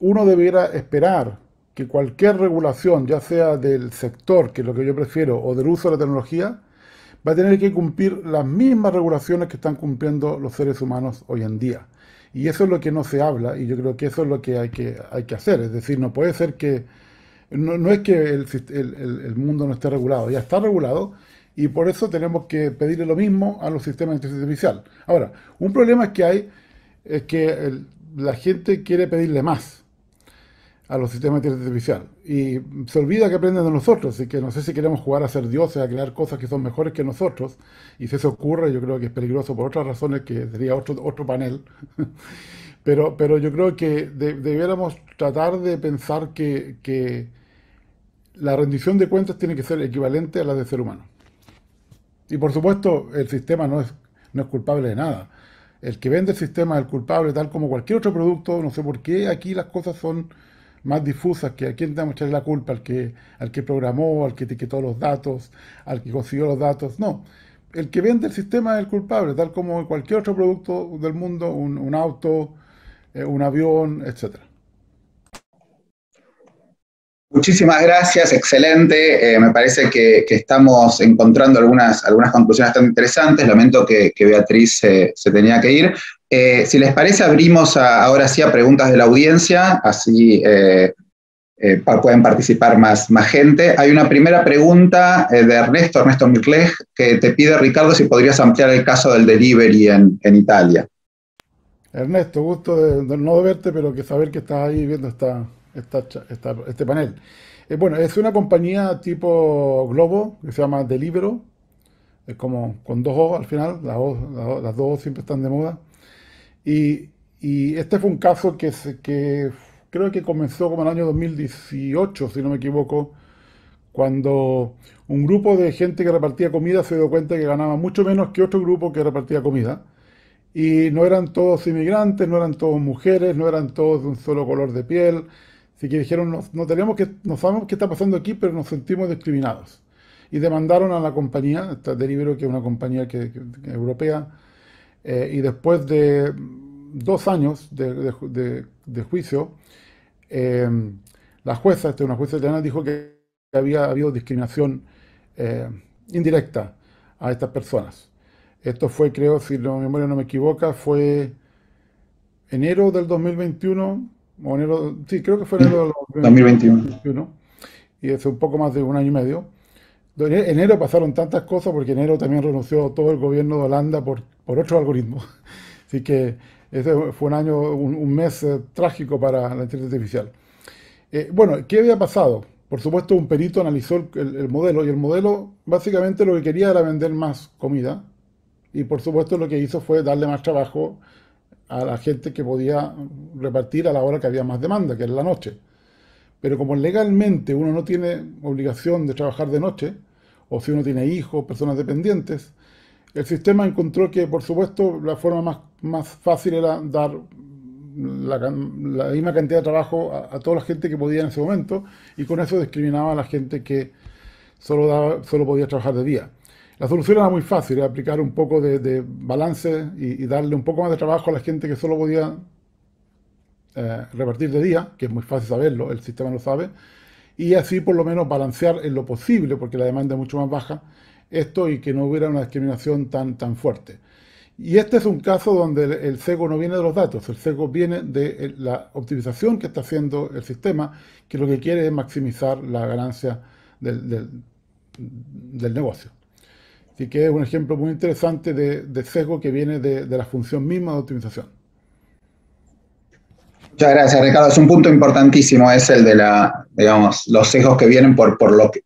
uno debiera esperar que cualquier regulación, ya sea del sector, que es lo que yo prefiero, o del uso de la tecnología, va a tener que cumplir las mismas regulaciones que están cumpliendo los seres humanos hoy en día. Y eso es lo que no se habla, y yo creo que eso es lo que hay que hacer. Es decir, no puede ser que... No es que el mundo no esté regulado, ya está regulado, y por eso tenemos que pedirle lo mismo a los sistemas de inteligencia artificial. Ahora, un problema es que la gente quiere pedirle más a los sistemas de inteligencia artificial y se olvida que aprenden de nosotros y que no sé si queremos jugar a ser dioses, a crear cosas que son mejores que nosotros, y si eso ocurre yo creo que es peligroso por otras razones que sería otro panel. pero yo creo que debiéramos tratar de pensar que la rendición de cuentas tiene que ser equivalente a la del ser humano. Y por supuesto el sistema no es culpable de nada. El que vende el sistema es el culpable, tal como cualquier otro producto. No sé por qué aquí las cosas son más difusas, que a quién tenemos que echarle la culpa, al que programó, al que etiquetó los datos, al que consiguió los datos. No, el que vende el sistema es el culpable, tal como cualquier otro producto del mundo, un auto, un avión, etcétera. Muchísimas gracias, excelente. Me parece que estamos encontrando algunas conclusiones bastante interesantes. Lamento que Beatriz se tenía que ir. Si les parece, abrimos ahora sí a preguntas de la audiencia, así pueden participar más gente. Hay una primera pregunta de Ernesto Mirlej, que te pide, Ricardo, si podrías ampliar el caso del delivery en Italia. Ernesto, gusto no de verte, pero que saber que estás ahí viendo este panel. Bueno, es una compañía tipo Globo, que se llama Deliveroo, es como con dos O al final, las dos O siempre están de moda. Y este fue un caso que creo que comenzó como en el año 2018, si no me equivoco, cuando un grupo de gente que repartía comida se dio cuenta que ganaba mucho menos que otro grupo que repartía comida. Y no eran todos inmigrantes, no eran todos mujeres, no eran todos de un solo color de piel. Así que dijeron, no sabemos qué está pasando aquí, pero nos sentimos discriminados. Y demandaron a la compañía, esta Deliveroo, que es una compañía europea, y después de 2 años de juicio, la jueza, una jueza italiana, dijo que había habido discriminación indirecta a estas personas. Esto fue, creo, si la memoria no me equivoca, fue enero del 2021, o enero, sí, creo que fue enero del 2021, y es un poco más de un año y medio. En enero pasaron tantas cosas, porque enero también renunció todo el gobierno de Holanda por otro algoritmo. Así que ese fue un mes trágico para la inteligencia artificial. Bueno, ¿qué había pasado? Por supuesto, un perito analizó el modelo, y el modelo básicamente lo que quería era vender más comida, y por supuesto lo que hizo fue darle más trabajo a la gente que podía repartir a la hora que había más demanda, que era la noche. Pero como legalmente uno no tiene obligación de trabajar de noche, o si uno tiene hijos, personas dependientes, el sistema encontró que, por supuesto, la forma más fácil era dar la misma cantidad de trabajo a toda la gente que podía en ese momento, y con eso discriminaba a la gente que solo podía trabajar de día. La solución era muy fácil, era aplicar un poco de balance y darle un poco más de trabajo a la gente que solo podía repartir de día, que es muy fácil saberlo, el sistema lo sabe, y así por lo menos balancear en lo posible, porque la demanda es mucho más baja, esto, y que no hubiera una discriminación tan fuerte. Y este es un caso donde el sesgo no viene de los datos, el sesgo viene de la optimización que está haciendo el sistema, que lo que quiere es maximizar la ganancia del negocio. Así que es un ejemplo muy interesante de sesgo que viene de la función misma de optimización. Muchas gracias, Ricardo. Es un punto importantísimo, es el de los sesgos que vienen por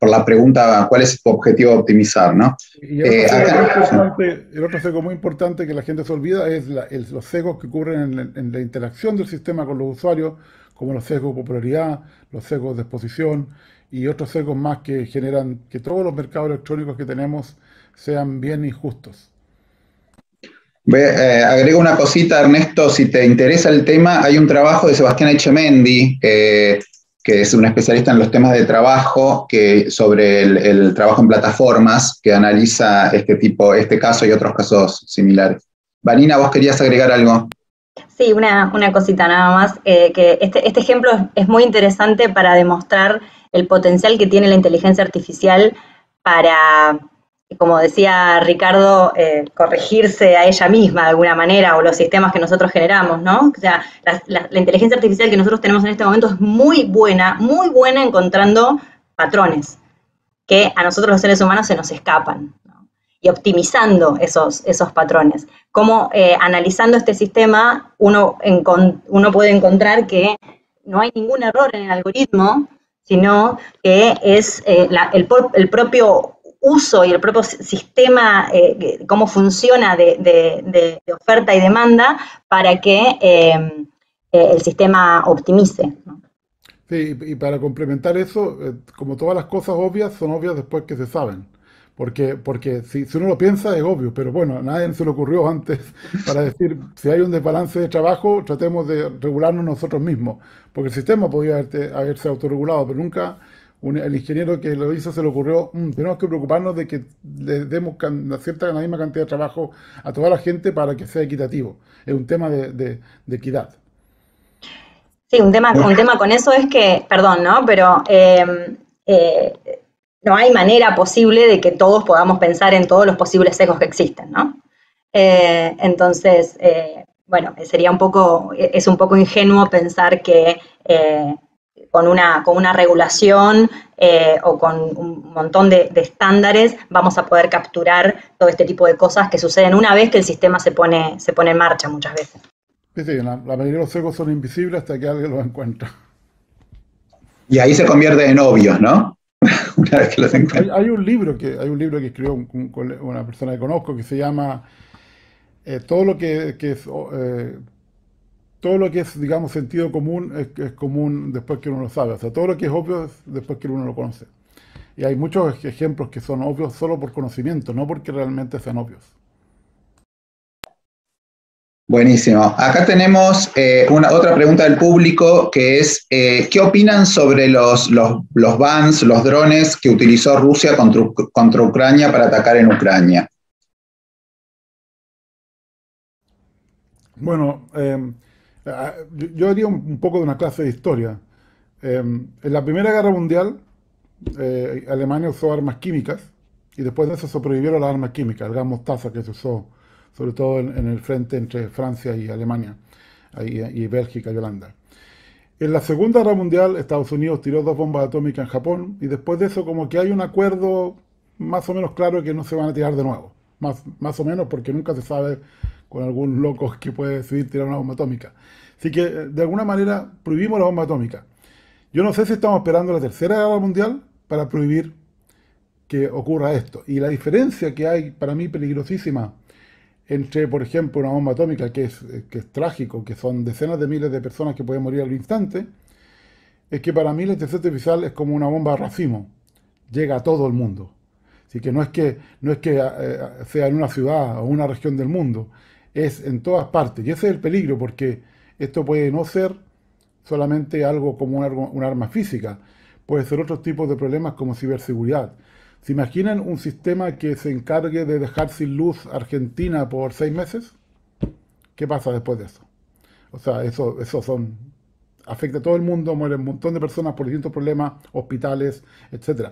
la pregunta, ¿cuál es tu objetivo de optimizar? ¿No? Y el otro sesgo muy importante que la gente se olvida es los sesgos que ocurren en la interacción del sistema con los usuarios, como los sesgos de popularidad, los sesgos de exposición y otros sesgos más que generan que todos los mercados electrónicos que tenemos sean bien injustos. Agrego una cosita, Ernesto, si te interesa el tema, hay un trabajo de Sebastián Echemendi, que es un especialista en los temas de trabajo, sobre el trabajo en plataformas, que analiza este caso y otros casos similares. Vanina, ¿vos querías agregar algo? Sí, una cosita nada más, que este ejemplo es muy interesante para demostrar el potencial que tiene la inteligencia artificial para, como decía Ricardo, corregirse a ella misma de alguna manera, o los sistemas que nosotros generamos, ¿no? O sea, la inteligencia artificial que nosotros tenemos en este momento es muy buena encontrando patrones que a nosotros los seres humanos se nos escapan, ¿no? Y optimizando esos patrones. Como analizando este sistema, uno puede encontrar que no hay ningún error en el algoritmo, sino que es el propio uso y el propio sistema, cómo funciona de oferta y demanda para que el sistema optimice, ¿no? Sí, y para complementar eso, como todas las cosas obvias, son obvias después que se saben. Porque si uno lo piensa es obvio, pero bueno, a nadie se le ocurrió antes para decir, si hay un desbalance de trabajo, tratemos de regularnos nosotros mismos. Porque el sistema podía haberse autorregulado, pero nunca el ingeniero que lo hizo se le ocurrió, tenemos que preocuparnos de que le demos la misma cantidad de trabajo a toda la gente para que sea equitativo. Es un tema de equidad. Sí, un tema con eso es que, perdón, ¿no? Pero no hay manera posible de que todos podamos pensar en todos los posibles sesgos que existen, ¿no? Entonces, bueno, es un poco ingenuo pensar que con una regulación o con un montón de estándares vamos a poder capturar todo este tipo de cosas que suceden una vez que el sistema se pone en marcha muchas veces. Sí, la mayoría de los sesgos son invisibles hasta que alguien los encuentra. Y ahí se convierte en obvios, ¿no? Una vez que los encuentra. Hay un libro que escribió una persona que conozco que se llama todo lo que es, digamos, sentido común es común después que uno lo sabe. O sea, todo lo que es obvio es después que uno lo conoce. Y hay muchos ejemplos que son obvios solo por conocimiento, no porque realmente sean obvios. Buenísimo. Acá tenemos otra pregunta del público que es, ¿qué opinan sobre los bans, los drones que utilizó Rusia contra Ucrania para atacar en Ucrania? Bueno, yo haría un poco de una clase de historia. En la Primera Guerra Mundial, Alemania usó armas químicas y después de eso se prohibieron las armas químicas, el gas mostaza que se usó sobre todo en el frente entre Francia y Alemania, y Bélgica y Holanda. En la Segunda Guerra Mundial, Estados Unidos tiró 2 bombas atómicas en Japón, y después de eso como que hay un acuerdo más o menos claro que no se van a tirar de nuevo. Más o menos porque nunca se sabe con algún loco que puede decidir tirar una bomba atómica. Así que, de alguna manera, prohibimos la bomba atómica. Yo no sé si estamos esperando la Tercera Guerra Mundial para prohibir que ocurra esto. Y la diferencia que hay, para mí, peligrosísima, entre, por ejemplo, una bomba atómica que es trágico, que son decenas de miles de personas que pueden morir al instante, es que para mí la inteligencia artificial es como una bomba de racimo, llega a todo el mundo. Así que no es que sea en una ciudad o una región del mundo, es en todas partes. Y ese es el peligro, porque esto puede no ser solamente algo como un arma física, puede ser otros tipos de problemas como ciberseguridad. ¿Se imaginan un sistema que se encargue de dejar sin luz Argentina por 6 meses? ¿Qué pasa después de eso? O sea, eso afecta a todo el mundo, mueren un montón de personas por distintos problemas, hospitales, etc.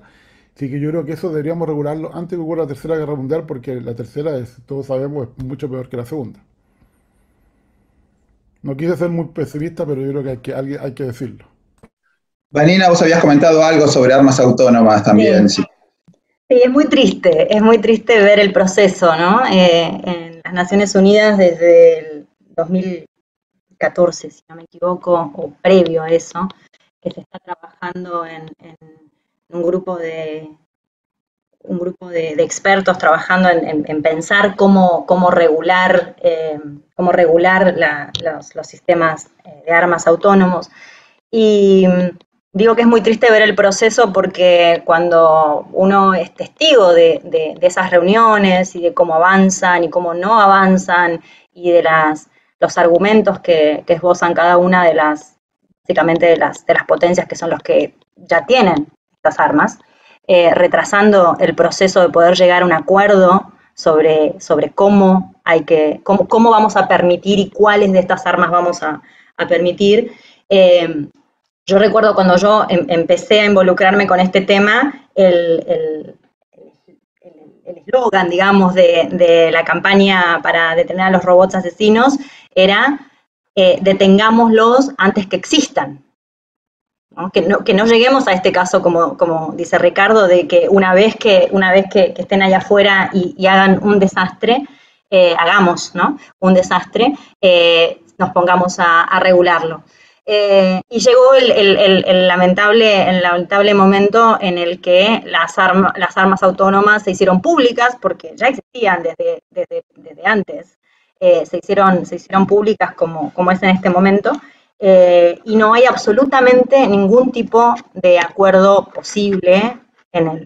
Así que yo creo que eso deberíamos regularlo antes que ocurra la Tercera Guerra Mundial, porque la tercera, todos sabemos, es mucho peor que la segunda. No quise ser muy pesimista, pero yo creo que hay que decirlo. Vanina, vos habías comentado algo sobre armas autónomas también. Sí. Sí, es muy triste ver el proceso, ¿no? En las Naciones Unidas desde el 2014, si no me equivoco, o previo a eso, que se está trabajando en un grupo de expertos trabajando en pensar cómo regular los sistemas de armas autónomos. Y digo que es muy triste ver el proceso porque cuando uno es testigo de esas reuniones y de cómo avanzan y cómo no avanzan y de los argumentos que esbozan cada una básicamente de las potencias que son los que ya tienen estas armas, retrasando el proceso de poder llegar a un acuerdo sobre cómo vamos a permitir y cuáles de estas armas vamos a permitir. Yo recuerdo cuando yo empecé a involucrarme con este tema, el eslogan, digamos, de la campaña para detener a los robots asesinos era detengámoslos antes que existan. ¿No? Que no lleguemos a este caso, como dice Ricardo, de que una vez que estén allá afuera y hagan un desastre, hagamos, ¿no? Un desastre, nos pongamos a regularlo. Y llegó el lamentable momento en el que las armas autónomas se hicieron públicas, porque ya existían desde antes, se hicieron públicas como es en este momento, y no hay absolutamente ningún tipo de acuerdo posible,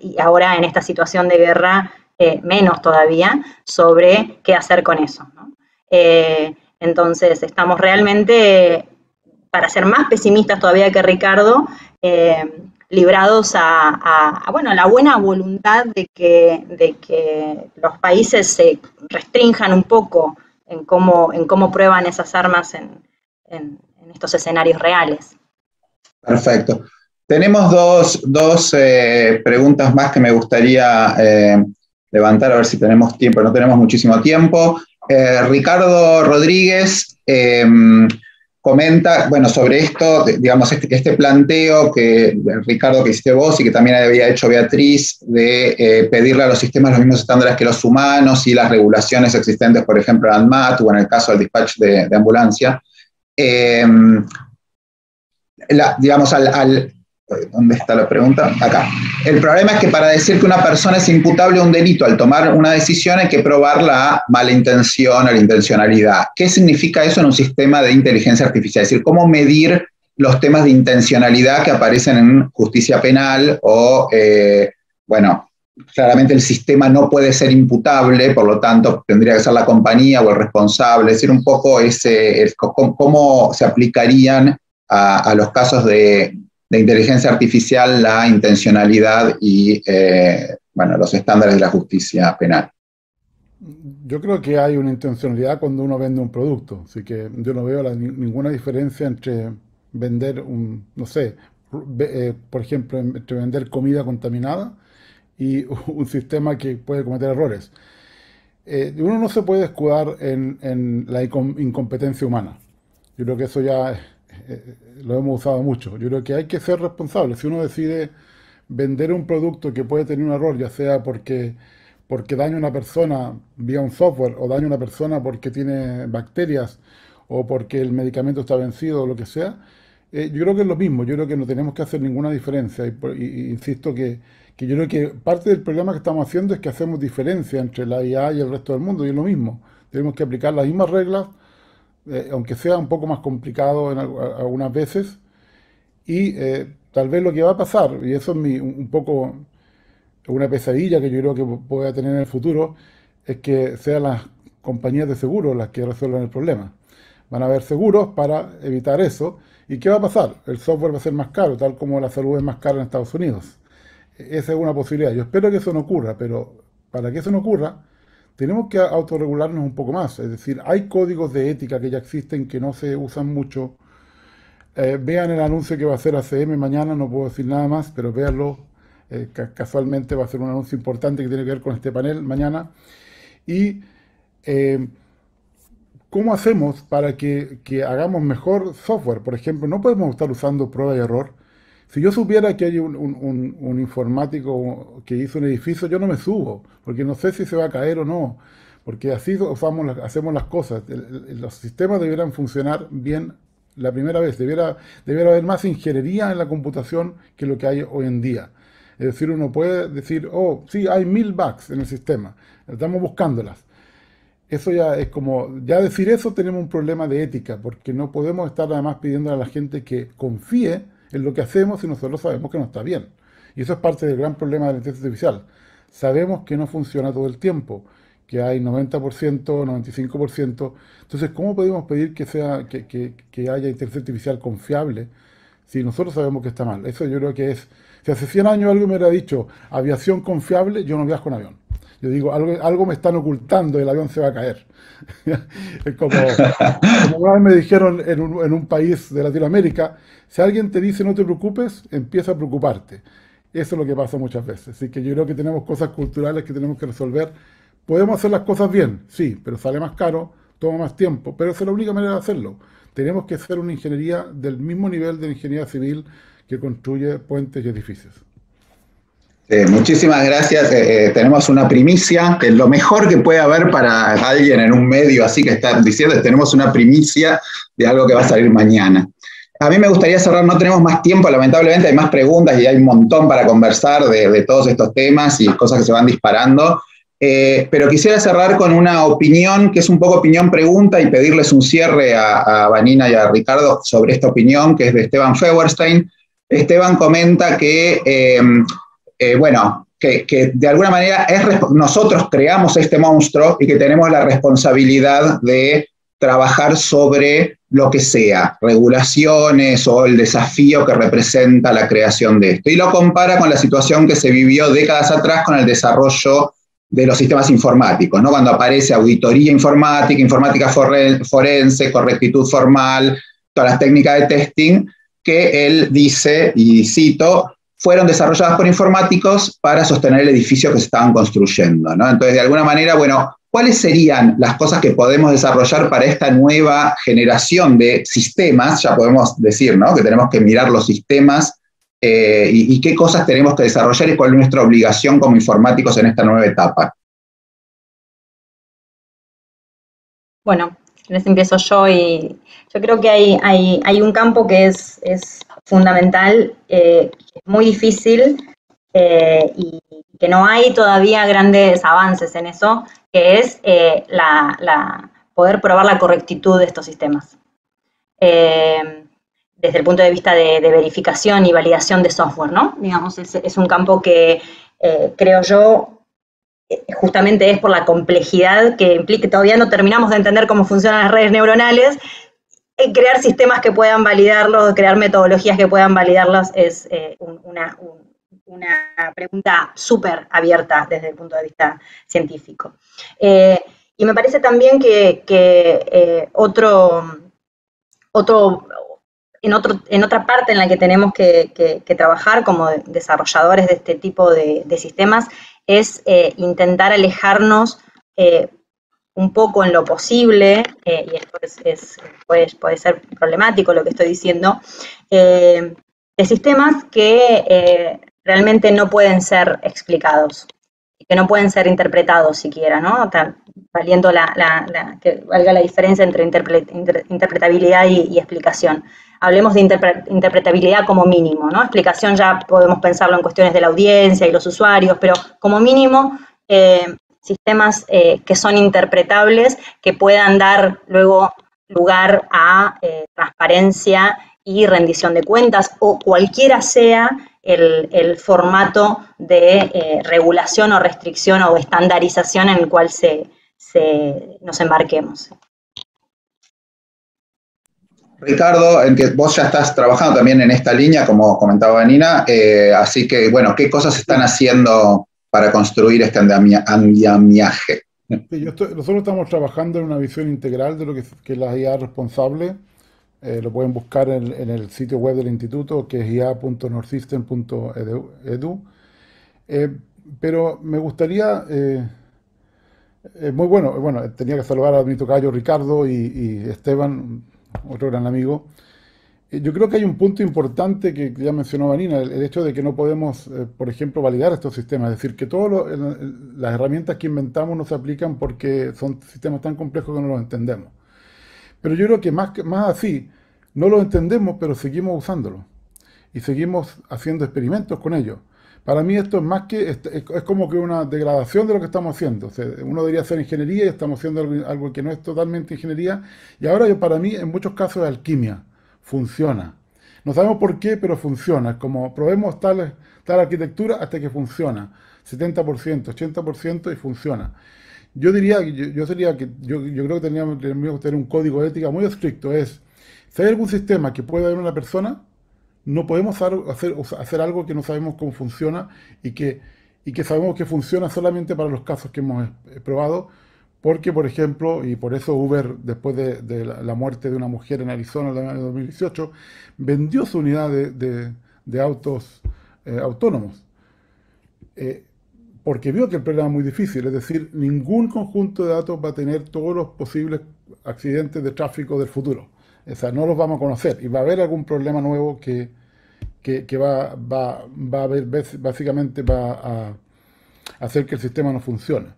y ahora en esta situación de guerra menos todavía, sobre qué hacer con eso, ¿no? Entonces estamos realmente, para ser más pesimistas todavía que Ricardo, librados a la buena voluntad de que los países se restrinjan un poco en cómo prueban esas armas en estos escenarios reales. Perfecto. Tenemos dos preguntas más que me gustaría levantar, a ver si tenemos tiempo. No tenemos muchísimo tiempo. Ricardo Rodríguez comenta, bueno, sobre esto, digamos, este planteo que, Ricardo, que hiciste vos y que también había hecho Beatriz, de pedirle a los sistemas los mismos estándares que los humanos y las regulaciones existentes, por ejemplo, en ANMAT o en el caso del dispatch de ambulancia. ¿Dónde está la pregunta? Acá. El problema es que para decir que una persona es imputable a un delito al tomar una decisión hay que probar la mala intención o la intencionalidad. ¿Qué significa eso en un sistema de inteligencia artificial? Es decir, ¿cómo medir los temas de intencionalidad que aparecen en justicia penal? O, claramente el sistema no puede ser imputable, por lo tanto tendría que ser la compañía o el responsable. Es decir, un poco cómo se aplicarían a los casos de inteligencia artificial la intencionalidad y los estándares de la justicia penal. Yo creo que hay una intencionalidad cuando uno vende un producto, así que yo no veo ninguna diferencia entre vender por ejemplo, entre vender comida contaminada y un sistema que puede cometer errores. Uno no se puede escudar en la incompetencia humana. Yo creo que eso ya lo hemos usado mucho. Yo creo que hay que ser responsable. Si uno decide vender un producto que puede tener un error, ya sea porque daña a una persona vía un software, o daña a una persona porque tiene bacterias, o porque el medicamento está vencido, o lo que sea, yo creo que es lo mismo. Yo creo que no tenemos que hacer ninguna diferencia. Y insisto que yo creo que parte del problema que estamos haciendo es que hacemos diferencia entre la IA y el resto del mundo, y es lo mismo. Tenemos que aplicar las mismas reglas, aunque sea un poco más complicado algunas veces, y tal vez lo que va a pasar, y eso es un poco una pesadilla que yo creo que voy a tener en el futuro, es que sean las compañías de seguros las que resuelvan el problema. Van a haber seguros para evitar eso, ¿y qué va a pasar? El software va a ser más caro, tal como la salud es más cara en Estados Unidos. Esa es una posibilidad. Yo espero que eso no ocurra, pero para que eso no ocurra, tenemos que autorregularnos un poco más. Es decir, hay códigos de ética que ya existen, que no se usan mucho. Vean el anuncio que va a hacer ACM mañana, no puedo decir nada más, pero véanlo. Casualmente va a ser un anuncio importante que tiene que ver con este panel mañana. Y ¿cómo hacemos para que hagamos mejor software? Por ejemplo, no podemos estar usando prueba y error. Si yo supiera que hay un informático que hizo un edificio, yo no me subo, porque no sé si se va a caer o no, porque así hacemos las cosas. Los sistemas debieran funcionar bien la primera vez. Debiera haber más ingeniería en la computación que lo que hay hoy en día. Es decir, uno puede decir, sí, hay 1000 bugs en el sistema, estamos buscándolas. Eso ya es ya decir eso, tenemos un problema de ética, porque no podemos estar además pidiendo a la gente que confíe en lo que hacemos si nosotros sabemos que no está bien. Y eso es parte del gran problema de la inteligencia artificial. Sabemos que no funciona todo el tiempo, que hay 90%, 95%. Entonces, ¿cómo podemos pedir que haya inteligencia artificial confiable si nosotros sabemos que está mal? Eso yo creo que es... Si hace 100 años alguien me hubiera dicho aviación confiable, yo no viajo en avión. Yo digo, algo me están ocultando y el avión se va a caer. Es como una vez me dijeron en un país de Latinoamérica, si alguien te dice no te preocupes, empieza a preocuparte. Eso es lo que pasa muchas veces. Así que yo creo que tenemos cosas culturales que tenemos que resolver. ¿Podemos hacer las cosas bien? Sí, pero sale más caro, toma más tiempo, pero esa es la única manera de hacerlo. Tenemos que hacer una ingeniería del mismo nivel de la ingeniería civil que construye puentes y edificios. Muchísimas gracias. Tenemos una primicia, que es lo mejor que puede haber para alguien en un medio así que está diciendo, tenemos una primicia de algo que va a salir mañana. A mí me gustaría cerrar, no tenemos más tiempo, lamentablemente hay más preguntas y hay un montón para conversar de todos estos temas y cosas que se van disparando, pero quisiera cerrar con una opinión, que es un poco opinión-pregunta, y pedirles un cierre a Vanina y a Ricardo sobre esta opinión, que es de Esteban Feuerstein. Esteban comenta que de alguna manera nosotros creamos este monstruo y que tenemos la responsabilidad de trabajar sobre lo que sea, regulaciones o el desafío que representa la creación de esto. Y lo compara con la situación que se vivió décadas atrás con el desarrollo de los sistemas informáticos, ¿no? Cuando aparece auditoría informática, informática forense, correctitud formal, todas las técnicas de testing, que él dice, y cito, fueron desarrolladas por informáticos para sostener el edificio que se estaban construyendo, ¿no? Entonces, de alguna manera, bueno, ¿cuáles serían las cosas que podemos desarrollar para esta nueva generación de sistemas? Ya podemos decir, ¿no?, que tenemos que mirar los sistemas y qué cosas tenemos que desarrollar y cuál es nuestra obligación como informáticos en esta nueva etapa. Bueno, les empiezo yo y yo creo que hay un campo que es fundamental, muy difícil y que no hay todavía grandes avances en eso, que es poder probar la correctitud de estos sistemas. Desde el punto de vista de verificación y validación de software, ¿no? Digamos, es un campo que creo yo justamente es por la complejidad que implica, todavía no terminamos de entender cómo funcionan las redes neuronales, crear sistemas que puedan validarlos, crear metodologías que puedan validarlos es una pregunta súper abierta desde el punto de vista científico. Y me parece también que en otra parte en la que tenemos que trabajar como desarrolladores de este tipo de sistemas es intentar alejarnos un poco en lo posible, y esto puede ser problemático lo que estoy diciendo, de sistemas que realmente no pueden ser explicados, que no pueden ser interpretados siquiera, ¿no? Valiendo que valga la diferencia entre interpretabilidad y explicación. Hablemos de interpretabilidad como mínimo, ¿no? Explicación ya podemos pensarlo en cuestiones de la audiencia y los usuarios, pero como mínimo sistemas que son interpretables, que puedan dar luego lugar a transparencia y rendición de cuentas, o cualquiera sea el formato de regulación o restricción o estandarización en el cual nos embarquemos. Ricardo, vos ya estás trabajando también en esta línea, como comentaba Nina, así que, bueno, ¿qué cosas están haciendo para construir este andamiaje? Sí, nosotros estamos trabajando en una visión integral de lo que es la IA responsable. Lo pueden buscar en el sitio web del instituto, que es ia.northsystem.edu. Pero me gustaría, muy bueno, tenía que saludar a mi tocayo Ricardo y Esteban, otro gran amigo. Yo creo que hay un punto importante que ya mencionó Vanina, el hecho de que no podemos, por ejemplo, validar estos sistemas. Es decir, que todas las herramientas que inventamos no se aplican porque son sistemas tan complejos que no los entendemos. Pero yo creo que más así, no los entendemos, pero seguimos usándolos. Y seguimos haciendo experimentos con ellos. Para mí esto es más que, es como que una degradación de lo que estamos haciendo. O sea, uno debería hacer ingeniería y estamos haciendo algo que no es totalmente ingeniería. Y ahora para mí, en muchos casos, es alquimia. Funciona. No sabemos por qué, pero funciona. Es como probemos tal arquitectura hasta que funciona. 70%, 80% y funciona. Yo diría, yo creo que tendríamos que tener un código de ética muy estricto. Si hay algún sistema que puede haber una persona, no podemos hacer algo que no sabemos cómo funciona y que sabemos que funciona solamente para los casos que hemos probado, porque, por ejemplo, y por eso Uber, después de la muerte de una mujer en Arizona en el año 2018, vendió su unidad de autos autónomos, porque vio que el problema es muy difícil, es decir, ningún conjunto de datos va a tener todos los posibles accidentes de tráfico del futuro. O sea, no los vamos a conocer y va a haber algún problema nuevo que va a haber, básicamente va a hacer que el sistema no funcione.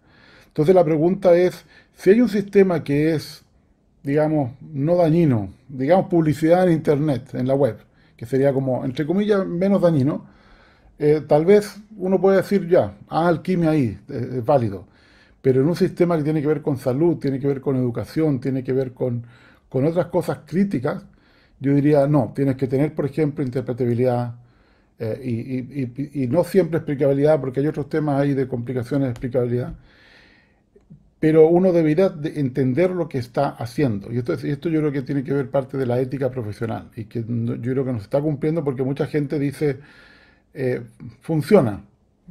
Entonces la pregunta es, si hay un sistema que es, digamos, no dañino, digamos publicidad en Internet, en la web, que sería como, entre comillas, menos dañino, tal vez uno puede decir ya, alquimia ahí, es válido. Pero en un sistema que tiene que ver con salud, tiene que ver con educación, tiene que ver con otras cosas críticas, yo diría no, tienes que tener, por ejemplo, interpretabilidad y no siempre explicabilidad, porque hay otros temas ahí de complicaciones de explicabilidad. pero uno debería entender lo que está haciendo. Y esto yo creo que tiene que ver parte de la ética profesional, y que yo creo que nos está cumpliendo porque mucha gente dice, funciona,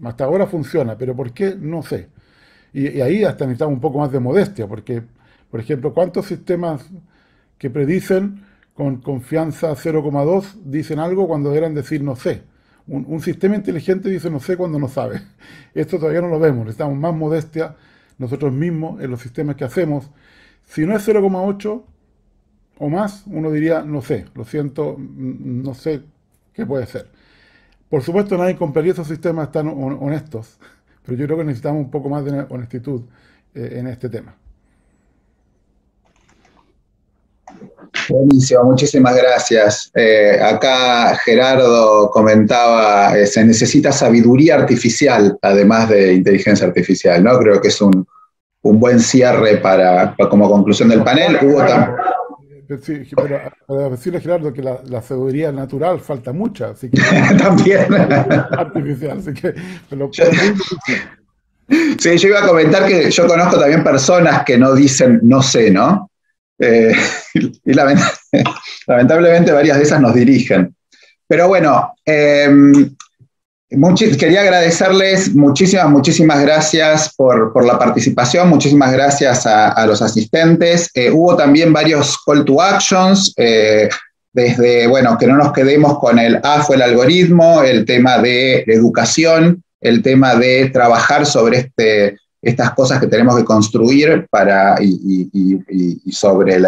hasta ahora funciona, pero ¿por qué? No sé. Y ahí hasta necesitamos un poco más de modestia, porque, por ejemplo, ¿cuántos sistemas que predicen con confianza 0,2 dicen algo cuando deberían decir no sé? Un sistema inteligente dice no sé cuando no sabe. Esto todavía no lo vemos, necesitamos más modestia nosotros mismos en los sistemas que hacemos. Si no es 0,8 o más, uno diría no sé, lo siento, no sé qué puede ser. Por supuesto, nadie compraría esos sistemas tan honestos, pero yo creo que necesitamos un poco más de honestitud en este tema. Buenísimo, muchísimas gracias. Acá Gerardo comentaba, se necesita sabiduría artificial, además de inteligencia artificial, ¿no? Creo que es un buen cierre como conclusión del panel. Sí, pero para decirle a Gerardo que la sabiduría natural falta mucha, así que también artificial, así que sí, yo iba a comentar que yo conozco también personas que no dicen no sé, ¿no? Y lamentablemente varias de esas nos dirigen. Pero bueno, quería agradecerles muchísimas gracias por la participación, muchísimas gracias a los asistentes. Hubo también varios call to actions, desde, bueno, que no nos quedemos con el fue el algoritmo, el tema de educación, el tema de trabajar sobre estas cosas que tenemos que construir y sobre,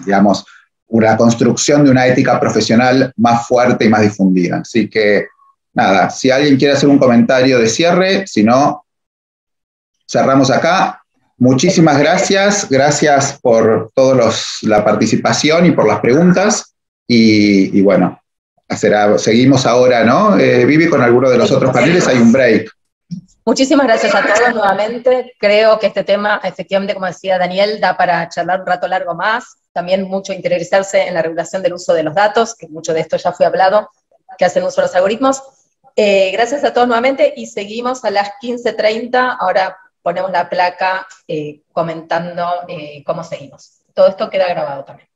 digamos, una construcción de una ética profesional más fuerte y más difundida. Así que, nada, si alguien quiere hacer un comentario de cierre, si no, cerramos acá. Muchísimas gracias por toda la participación y por las preguntas, y bueno, seguimos ahora, ¿no? Vivi, con alguno de los otros paneles hay un break. Muchísimas gracias a todos nuevamente. Creo que este tema, efectivamente, como decía Daniel, da para charlar un rato largo más. También mucho interiorizarse en la regulación del uso de los datos, que mucho de esto ya fue hablado, que hacen uso de los algoritmos. Gracias a todos nuevamente, y seguimos a las 15:30. Ahora ponemos la placa comentando cómo seguimos. Todo esto queda grabado también.